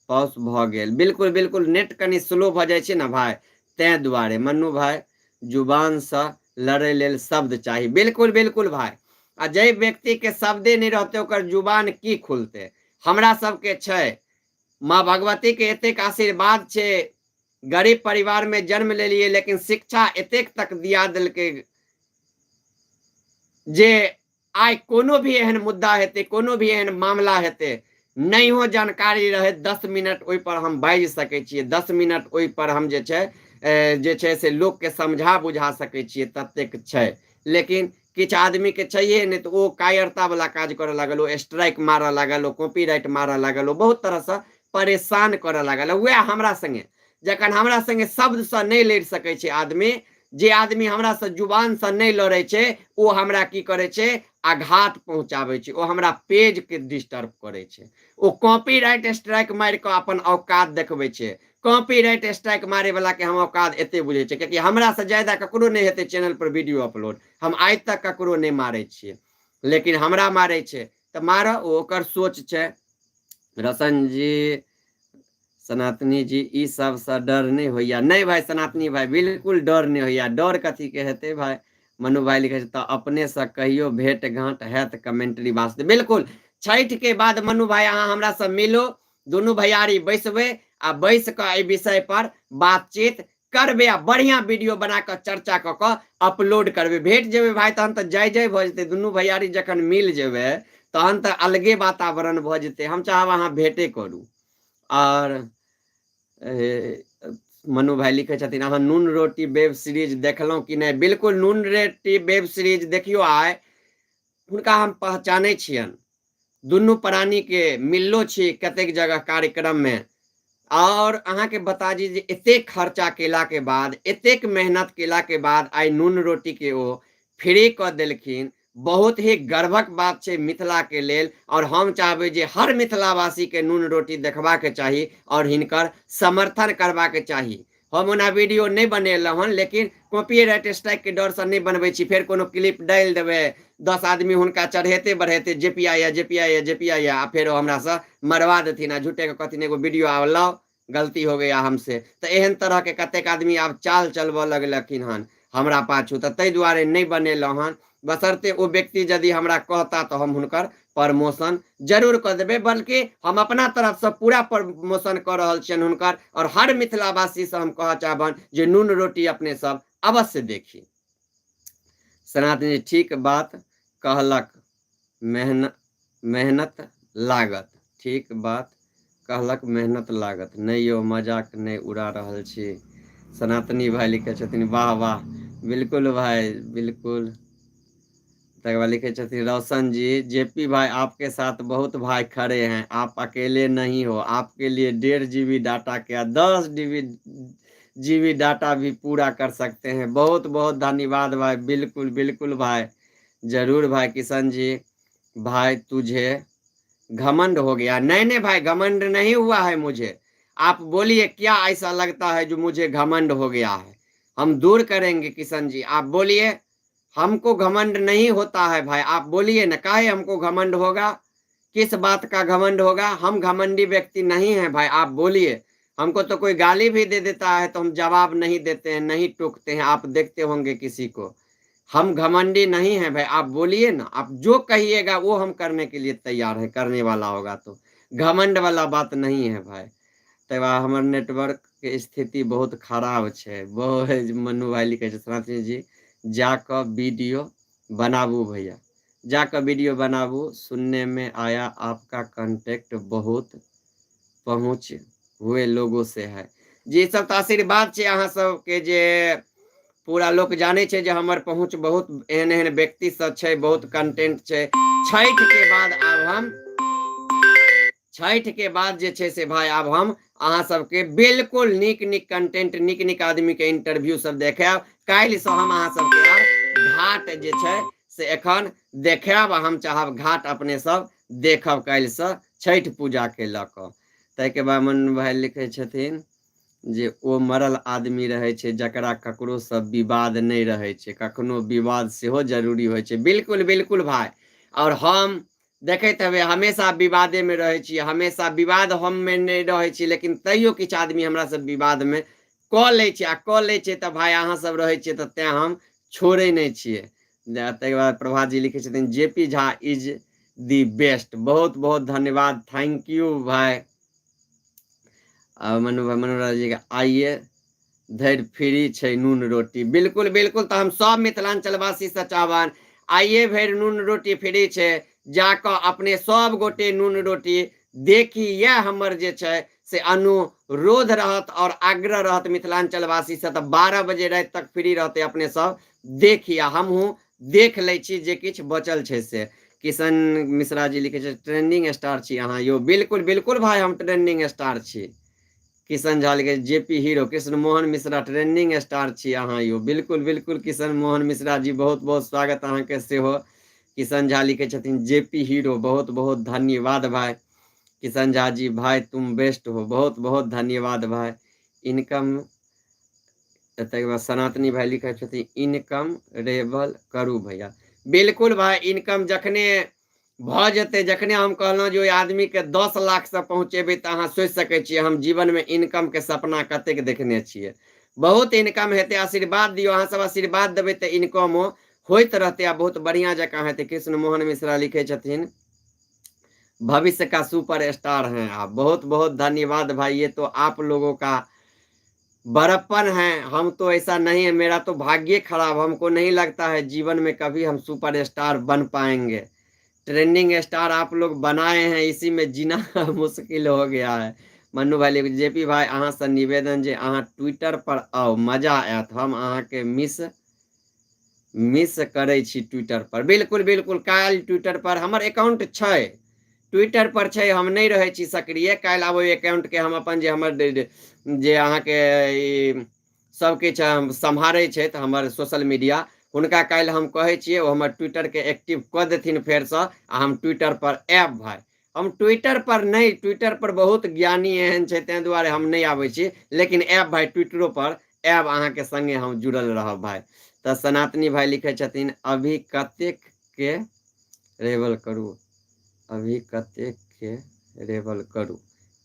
पॉज भ गेल। बिल्कुल बिल्कुल नेट कनी स्लो भ जाय छे ना भाई, तै दुआरे। मन्नू भाई जुबान से लड़े लेल शब्द चाहिए। बिल्कुल बिल्कुल भाई। आ जे व्यक्ति के शब्दे नहीं रहते ओकर जुबान की खुलते। हमरा सबके छै, माँ भगवती के एतेक आशीर्वाद छे, गरीब परिवार में जन्म लेलिए लेकिन शिक्षा एतेक तक दिया देलकै जे आइ कोनो भी एहन मुद्दा हेते, कोनो भी एहन मामला हेते, नहीं हो जानकारी रहे 10 मिनट ओइ पर हम बाजि सकै छिए, 10 मिनट ओइ पर हम जे छै से लोक के समझा बुझा सकै छिए, ततेक छै। लेकिन किछ आदमी के चाहिए नहीं तो ओ कायरता वाला काज करे लागल, ओ स्ट्राइक मारे लागल, ओ कॉपीराइट मारे लागल, ओ बहुत तरह से परेशान करे लागल। वह हमरा संगे जखन हमरा संगे शब्द से नहीं लड़ सकै छै आदमी, जे आदमी हमरा से जुबान से नहीं लड़े छे, ओ हमरा की करे छे, आघात पहुंचाबे छे, ओ हमरा पेज के डिस्टर्ब करे छे। ओ कॉपीराइट स्ट्राइक मार के अपन औकात देखबे छे। कॉपीराइट स्ट्राइक मारे वाला के हम औकात एते बुझे छे, क्योंकि हमरा से ज्यादा ककरो नहीं हेते चैनल पर वीडियो अपलोड। हम आज तक ककरो नहीं मारे छिए, लेकिन हमरा मारे छे तो मारो, ओकर सोच छे। रसन जी, सनातनी जी, ई सब से डर नहीं होइया। नहीं भाई सनातनी भाई, बिल्कुल डर नहीं होइया। डर कथी के हेते भाई। मनु भाई लिखे तो अपने से कहियो भेंट घाट हैत कमेंट्री वास्ते। बिल्कुल छठ के बाद मनु भाई अहाँ हमरा से मिलो, दुनू भैयारी बैसबे आ बैस के एहि विषय पर बातचीत करबे आ बढ़िया वीडियो बना के चर्चा क के अपलोड करबे। भेट जेबे भाई तहन तो जय जय भ जेते। दुनू भैयारी जखन मिल जेबे तहन तो अलगे वातावरण भ जेते। हम चाहब अहाँ भेंटे करू। और मनु भाई लिखे छथिन अहाँ नून रोटी वेब सीरीज देखलहुँ कि नहीं। बिल्कुल नून रोटी वेब सीरीज देखियो। आइ हुनका हम पहचाने छियन, दुनू प्राणी के मिललो छी कतेक जगह कार्यक्रम में। और अहाँ के बता दी जे एतेक खर्चा केला के बाद, एतेक मेहनत केला के बाद आई नून रोटी के ओ फ्री क देलखिन। बहुत ही गर्वक बात छे मिथिला के लेल। और हम चाहबे जे हर मिथिलावासी के नून रोटी देखबा के चाही और हिनकर समर्थन करबा के चाही। हम ओना वीडियो नहीं बनेलहुँ हन, लेकिन कॉपीराइट स्ट्राइक के डर से नहीं बनबै छी। फेर कोनो क्लिप डाल देबे, 10 आदमी हुनका चढ़ेते बढ़ेते जेपीआ या जेपीआ या जेपीआ या, फिर हमरा से मरवा देथिन आ झूठे के कहथिन एगो वीडियो आवलाओ, गलती हो गया हमसे। तो एहन तरह के कतेक आदमी आब चाल चलबऽ लगलखिन हन हमरा पाछू। तो तै दुआरे नहीं बनेलहुँ हन। बशर्ते ओ व्यक्ति यदि हमरा कहता तो हम हुनकर प्रमोशन जरूर कर देबे, बल्कि हम अपना तरफ से पूरा प्रमोशन कर रहल छियन हुनकर। और हर मिथिलावासी से हम कह चाहबन जे नून रोटी अपने सब अवश्य देखी। सनातन जी ठीक बात कहलक, मेहनत लागत। ठीक बात कहलक, मेहनत लागत। नहीं यो मजाक नहीं उड़ा रहल छी। सनातनी भाई लिखे छथिन वाह वाह। बिल्कुल भाई बिल्कुल। लिखे छथिन रोशन जी, जेपी भाई आपके साथ बहुत भाई खड़े हैं, आप अकेले नहीं हो। आपके लिए 1.5 GB डाटा क्या 10 GB डाटा भी पूरा कर सकते हैं। बहुत बहुत धन्यवाद भाई। बिल्कुल बिल्कुल भाई, जरूर भाई। किशन जी भाई तुझे घमंड हो गया। नहीं नहीं भाई, घमंड नहीं हुआ है मुझे। आप बोलिए क्या ऐसा लगता है जो मुझे घमंड हो गया है, हम दूर करेंगे। किशन जी आप बोलिए, हमको घमंड नहीं होता है भाई। आप बोलिए ना, काहे हमको घमंड होगा, किस बात का घमंड होगा। हम घमंडी व्यक्ति नहीं है भाई। आप बोलिए, हमको तो कोई गाली भी दे देता है तो हम जवाब नहीं देते हैं, नहीं टोकते हैं। आप देखते होंगे किसी को। हम घमंडी नहीं है भाई। आप बोलिए ना, आप जो कहिएगा वो हम करने के लिए तैयार है, करने वाला होगा तो। घमंड वाला बात नहीं है भाई। तो हमारे नेटवर्क के स्थिति बहुत खराब है। बहुत मनु भाई लिखे सनातनी जी जाकर वीडियो बनाबू भैया, जाकर वीडियो बनाबू। सुनने में आया आपका कांटेक्ट बहुत पहुँच हुए लोगों से है। जी सब तो आशीर्वाद छे अहाँ सबके, जे पूरा लोग जाने छे जे हमर पहुँच बहुत एहन एहन व्यक्ति सब छे, बहुत कंटेंट छे। छठ के बाद आब हम छठ के बाद जे छे से भाई आब हम अहाँ सबके बिल्कुल निक निक कंटेंट, निक निक आदमी के इंटरव्यू सब देखाब। काल्हि से हम अहाँ सबके आब घाट जे छे से एखन देखाब हम चाहब घाट अपने सब देखब काल्हि से छठि पूजा के लऽ कऽ। ताहिके बाद मनु भाई लिखै छथिन जे ओ मरल आदमी रहै छै जकरा ककरो से विवाद नहीं रहै छै, कखनो विवाद सेहो जरूरी होइ छै। बिल्कुल बिल्कुल भाई, और हम देखैत हेबै हमेशा विवादे में रहै छी, हमेशा विवाद हम में नहीं रहै छी, लेकिन तैयो किछु आदमी हमरा से विवाद में कऽ लै छै, आ कऽ लै छै तऽ भाई अहाँ सब रहै छियै तऽ तें हम छोड़े नहीं छियै। ताहिके बाद प्रभात जी लिखै छथिन JP Jha is the best, बहुत बहुत धन्यवाद, थैंक यू भाई। मनोराज जी के आइए धैर फ्री छै नून रोटी, बिल्कुल बिल्कुल, तो हम सब मिथिलांचलवासी से चाहबन आइए भैर नून रोटी फ्री छै, जाकऽ अपने सब गोटे नून रोटी देखी। यह हमर जे छै से अनुरोध रहत और आग्रह रहत मिथिलांचलवासी से, तऽ 12 बजे रात तक फ्री रहते अपने सब देखी, आ हमहूँ देख लै छी जे किछु बचल छै से। किशन मिश्रा जी लिखे छै ट्रेंडिंग स्टार छी अहाँ यौ, बिल्कुल बिल्कुल भाई हम ट्रेंडिंग स्टार छी। किशन झा लिखे JP hero, Krishna Mohan Mishra trending star छी अहाँ यौ, बिल्कुल बिल्कुल किशन मोहन मिश्रा जी बहुत बहुत स्वागत अहाँ के सेहो। किशन झा लिखे छथिन जेपी हीरो, बहुत बहुत धन्यवाद भाई। किशन झा जी भाई तुम बेस्ट हो, बहुत बहुत धन्यवाद भाई। इनकम सनातनी भाई लिखे छथिन इनकम रेबल करू भैया, बिल्कुल भाई इनकम जखने भऽ जेतै, जखने हम कहलहुँ जे ओहि आदमी के 10 लाख से पहुँचेबै तऽ अहाँ सोचि सकै छियै हम जीवन में इनकम के सपना कतेक देखने छियै। बहुत इनकम हेतै, आशीर्वाद दियौ, अहाँ सब आशीर्वाद देबै तऽ इनकमो होइत रहतै आ बहुत बढ़िया जकाँ हेतै। कृष्ण मोहन मिश्रा लिखे छथिन भविष्य का सुपर स्टार हैं आप, बहुत बहुत धन्यवाद भाई, ये तो आप लोगों का बड़प्पन है, हम तो ऐसा नहीं है, मेरा तो भाग्य खराब, हमको नहीं लगता है जीवन में कभी हम सुपर स्टार बन पाएंगे। ट्रेंडिंग स्टार आप लोग बनाए हैं, इसी में जीना मुश्किल हो गया है। मन्नू भाई जेपी भाई अहाँ से निवेदन जे अहाँ ट्विटर पर आओ, मजा आयत, हम अहाँ के मिस करै छी ट्विटर पर। बिल्कुल बिल्कुल, काल्हि ट्विटर पर हमर अकाउंट छै, ट्विटर पर छै, हम नहीं रहै छी सक्रिय। काल्हि आब ओहि अकाउंट के हम अपन जे हमर जे अहाँ के सब किछु सम्हारै छथि हमर सोशल मीडिया, हुनका काल्हि हम कहै छियै ओ हमर ट्विटर के एक्टिव कऽ देथिन फेरसँ, आ हम ट्विटर पर आयब भाई। हम ट्विटर पर नहीं, ट्विटर पर बहुत ज्ञानी एहन छै ताहि दुआरे हम नहीं आबै छी, लेकिन आयब भाई ट्विटरो पर आयब, अहाँ के संगे हम जुड़ल रहब भाई। तऽ सनातनी भाई लिखे छथिन अभी कतेक के रेवल करू, अभी कतेक के रेवल करू।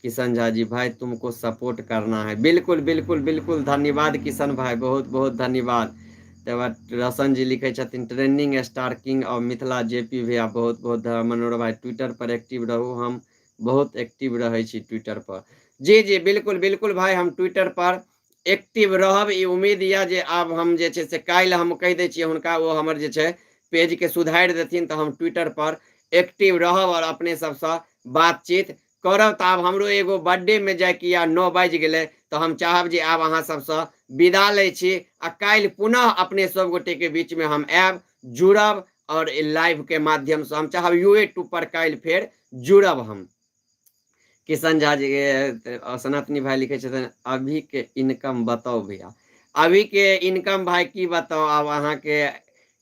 किशन झा जी भाई तुमको सपोर्ट करना है, बिल्कुल बिल्कुल बिल्कुल, धन्यवाद किशन भाई, बहुत बहुत धन्यवाद। तकर बाद रोशन जी लिखे छथिन ट्रेंडिंग स्टार किंग और मिथिला जेपी भैया, बहुत बहुत मनोहर भाई ट्विटर पर एक्टिव रहू, हम बहुत एक्टिव रहे छी ट्विटर पर। जी जी बिल्कुल बिल्कुल भाई, हम ट्विटर पर एक्टिव रहब, ई उम्मीद यऽ जे आब हम जे छै से काल्हि हम कहि दै छियै हुनका, ओ हमर जे छै पेज के सुधारि देथिन तऽ हम ट्विटर पर एक्टिव रहब और अपने सबसँ बातचीत करब। तऽ आब हमरो एगो बर्थडे में जायके या 9 बाजि गेलै, तऽ हम चाहब जे आब अहाँ सबसँ विदा लै छी, आ काल्हि पुनः अपने सब गोटे के बीच में हम आयब, जुड़ब, और लाइव के माध्यम से हम चाहब YouTube पर काल्हि फेर जुड़ब हम। किशन झा जी सनातनी भाई लिखे छथिन अभी के इनकम बताओ भैया, अभी के इनकम भाई की बताओ, आब अहाँ के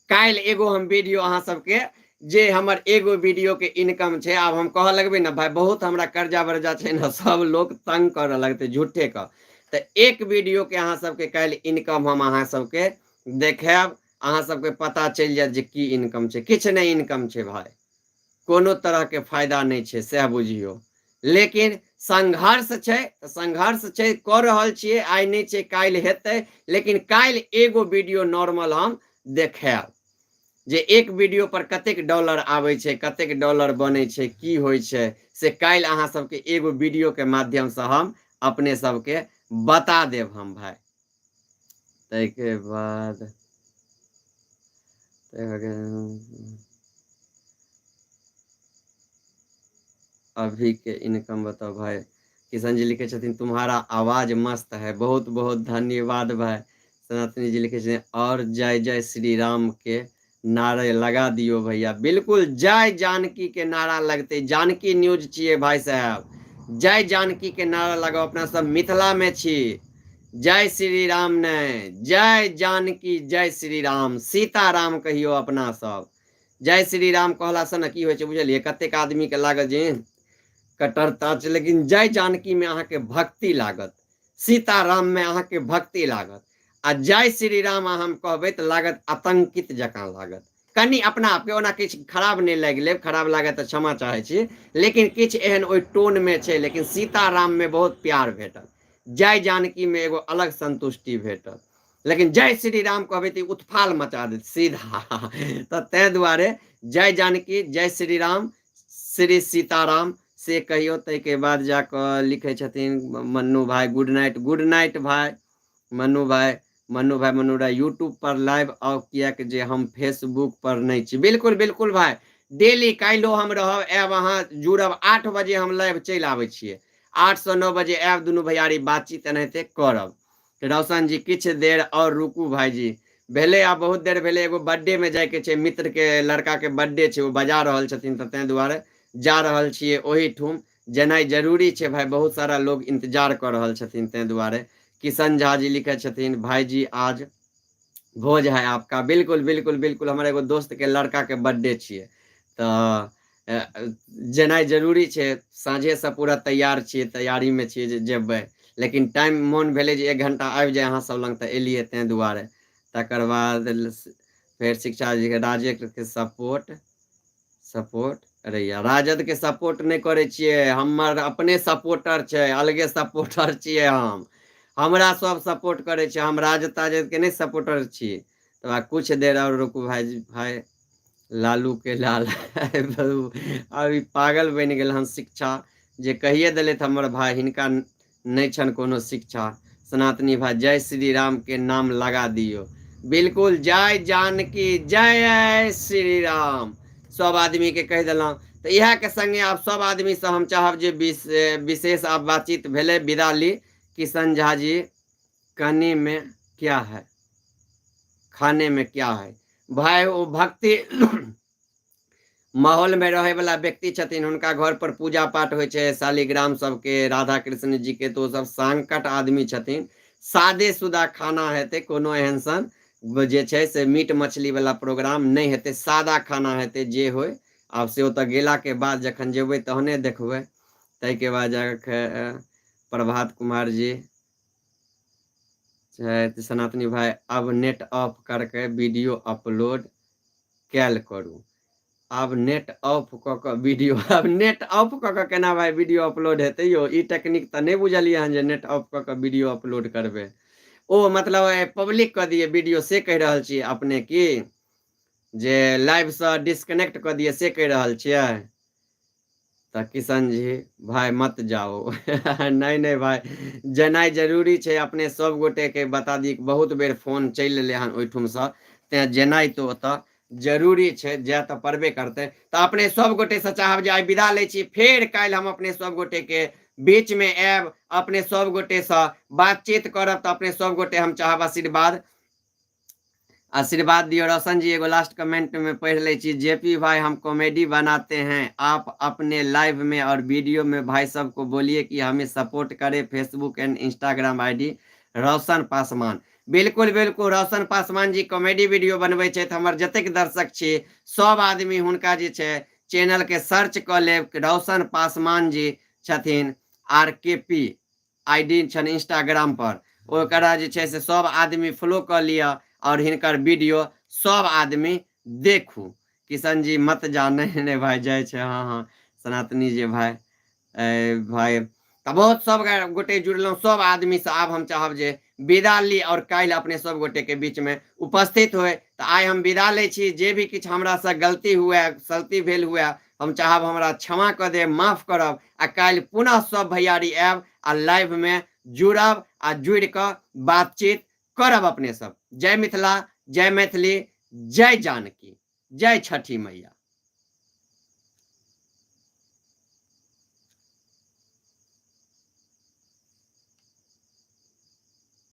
काल्हि एगो हम वीडियो अहाँ सबके, जे हमर एगो वीडियो के इनकम छै, आब हम कहऽ लगबै ने भाई बहुत हमरा कर्जा वर्जा छै ने, सब लोग तंग करऽ लगतै झूठे का, तऽ एक वीडियो के अहाँ सबके काल्हि इनकम हम अहाँ सबके देखायब, अहाँ सबके पता चलि जायत जे की इनकम छै। किछु नहीं इनकम छै भाई, कोनो तरह के फायदा नहीं छै, सएह बुझियौ, लेकिन संघर्ष छै, संघर्ष छै, कऽ रहल छियै, आइ नहीं छै काल्हि हेतै, लेकिन काल्हि एगो वीडियो नॉर्मल हम देखायब जे एक वीडियो पर कतेक डॉलर आबै छै, कतेक डॉलर बनै छै, की होइ छै, से काल्हि अहाँ सबके एगो वीडियो के माध्यम से हम अपने सबके बता देब हम भाई। ताहिके बाद अभी के इनकम बताओ भाई। किशन जी लिखे छथिन तुम्हारा आवाज मस्त है, बहुत बहुत धन्यवाद भाई। सनातनी जी लिखे छथिन और जय जय श्री राम के नारे लगा दियो भैया, बिल्कुल जय जानकी के नारा लगते, जानकी न्यूज छिए भाई साहब, जय जानकी के नारा लगाओ, अपना सब मिथिला में छी, जय श्री राम ने, जय जानकी जय श्री राम, सीताराम कहियो अपना सब, जय श्री राम कहला से न की होइ छै बुझलिए, कतेक आदमी के लागत जे कट्टरता छै, लेकिन जय जानकी में अहाँ के भक्ति लागत, सीताराम में अहाँ के भक्ति लागत, आ जय श्री राम हम कहबै तऽ लागत आतंकित जकाँ लागत। कनि अपना आपके ओना किछु खराब नहीं लागि लेब, खराब लागे तऽ क्षमा चाहै छी, लेकिन किछु एहन ओहि टोन में छै, लेकिन सीताराम में बहुत प्यार भेटल, जय जानकी में एगो अलग संतुष्टि भेटल, लेकिन जय श्री राम कहबै तऽ उत्फाल मचा देत सीधा। तऽ ताहि दुआरे जय जानकी, जय श्री राम, श्री सीताराम से कहियो। ताहिके बाद जाकऽ लिखै छथिन मन्नू भाई, गुड नाइट भाई मन्नू भाई। मन्नू भाई यूट्यूब पर लाइव आउ, किया कि जे हम फेसबुक पर नहीं छी। बिल्कुल बिल्कुल भाई, डेली काल्हिओ हम रहब, आयब, अहाँ जुड़ब, 8 बजे हम लाइव चलि आबै छियै, 8 से 9 बजे आयब, दुनू भैयारी बातचीत एनाहिते करब। रोशन जी किछु देर और रुकू भाईजी, भेले आब बहुत देर भेले, एगो बर्थडे में जाए के छै, मित्र के लड़का के बर्थडे छै, वो बजा रहल छथिन, तऽ ताहि दुआरे जा रहल छियै ओही ठुम, जेनाइ जरूरी छै भाई, बहुत सारा लोग इंतजार कर रहल छथिन, ताहि दुआरे। किशन झा जी लिखे छथिन भाईजी आज भोज है आपका। बिल्कुल बिल्कुल बिल्कुल, हमर एगो दोस्त के लड़का के बर्थडे छियै, तऽ जेनाइ जरूरी छै, साँझे से पूरा तैयार छियै, तैयारी में छियै जे जेबै, लेकिन टाइम मोन भेलै जे 1 घंटा आबि जाए अहाँ सब लग, तऽ एलियै ताहि दुआरे। तकर बाद फेर शिक्षा जी के राजद के सपोर्ट अरे यार, राजद के सपोर्ट नहीं करे छियै, हमर अपने सपोर्टर छै, अलगे सपोर्टर छियै हम, हमरा सब सपोर्ट करे छै, हम राजद ताजद के नहीं सपोर्टर छी। तो कुछ देर और रुकू भाई लालू के लाल अभी पागल बन गेल हन शिक्षा, जे कहिए दिले हमर भाई, हिनका नहीं छन कोनो शिक्षा। सनातनी भाई जय श्री राम के नाम लगा दियो, बिल्कुल जय जानकी, जय श्री राम, सब आदमी के कह दिलौं। तो यह के संगे आप सब आदमी से हम चाहब जे विशेष आप बातचीत भेले, विदा ली। किशन झा जी कहने में क्या है, खाने में क्या है भाई, वो भक्ति माहौल में रहे वाला व्यक्ति छथिन, हुनका घर पर पूजा पाठ होइ छै, शालिग्राम सबके, राधा कृष्ण जी के, तो सब संकट आदमी छथिन, सादे सुदा खाना हेतै, कोनो एहन सन जे छै से मीट मछली वाला प्रोग्राम नहीं हेतै, सादा खाना हेतै जे होय। आब से ओतऽ गेला के बाद जखन जेबै तहने देखबै। ताहिके बाद जाके प्रभात कुमार जी सनातनी भाई अब नेट ऑफ करके वीडियो अपलोड कैल करू, अब नेट ऑफ क के वीडियो, अब नेट ऑफ क के केना भाई वीडियो अपलोड हेतै यौ, ई टेक्निक तऽ नहीं बुझलियै हन जे नेट ऑफ क के वीडियो अपलोड करबै। ओ मतलब पब्लिक कऽ दिए वीडियो, से कहि रहल छियै अपने की, जे लाइव से डिस्कनेक्ट कऽ दिए से कहि रहल छियै। तऽ किशन जी भाई मत जाओ नहीं नहीं भाई, जेनाइ जरूरी छै, अपने सब गोटे के बता दी, बहुत बेर फोन चलि एलै हन ओहिठुम से, तें जेनाइ तो ओतऽ जरूरी छै, जाय तऽ पड़बे करतै। तऽ अपने सब गोटे से चाहब जे आइ विदा लै छी, फेर काल्हि हम अपने सब गोटे के बीच में आयब, अपने सब गोटे से बातचीत करब, तऽ अपने सब गोटे हम चाहब आशीर्वाद दियो। रोशन जी एगो लास्ट कमेंट में पढ़ ले छी, जेपी भाई हम कॉमेडी बनाते हैं, आप अपने लाइव में और वीडियो में भाई सब को बोलिए कि हमें सपोर्ट करे, फेसबुक एंड इंस्टाग्राम आईडी रोशन पासवान। बिल्कुल बिल्कुल, रोशन पासवान जी कॉमेडी वीडियो बनबै छै, हमर जतेक दर्शक छी सब आदमी हुनका जे छै चैनल के सर्च कऽ लेब, रोशन पासवान जी छथिन, RKP आईडी छन इंस्टाग्राम पर, ओकरा जे छै से सब आदमी फॉलो कऽ लिअ, और हिनकर वीडियो सब आदमी देखू। किशन जी मत जा, नहीं नहीं भाई जय छे, हाँ हाँ सनातनी जी भाई भाई तऽ बहुत सब गोटे जुड़लहुँ, सब आदमी से आब हम चाहब जे विदा ली, और काल्हि अपने सब गोटे के बीच में उपस्थित हुए। तऽ आइ हम विदा लै छी, जे भी किछु हमरा से गलती हुए, सलती भेल हुए, हम चाहब हमरा क्षमा कऽ देब, माफ करब, आ काल्हि पुनः सब भैयारी आयब, आ लाइव में जुड़ब, आ जुड़ कऽ बातचीत करब अपने सब। जय मिथिला, जय मैथिली, जय जानकी, जय छठी मैया।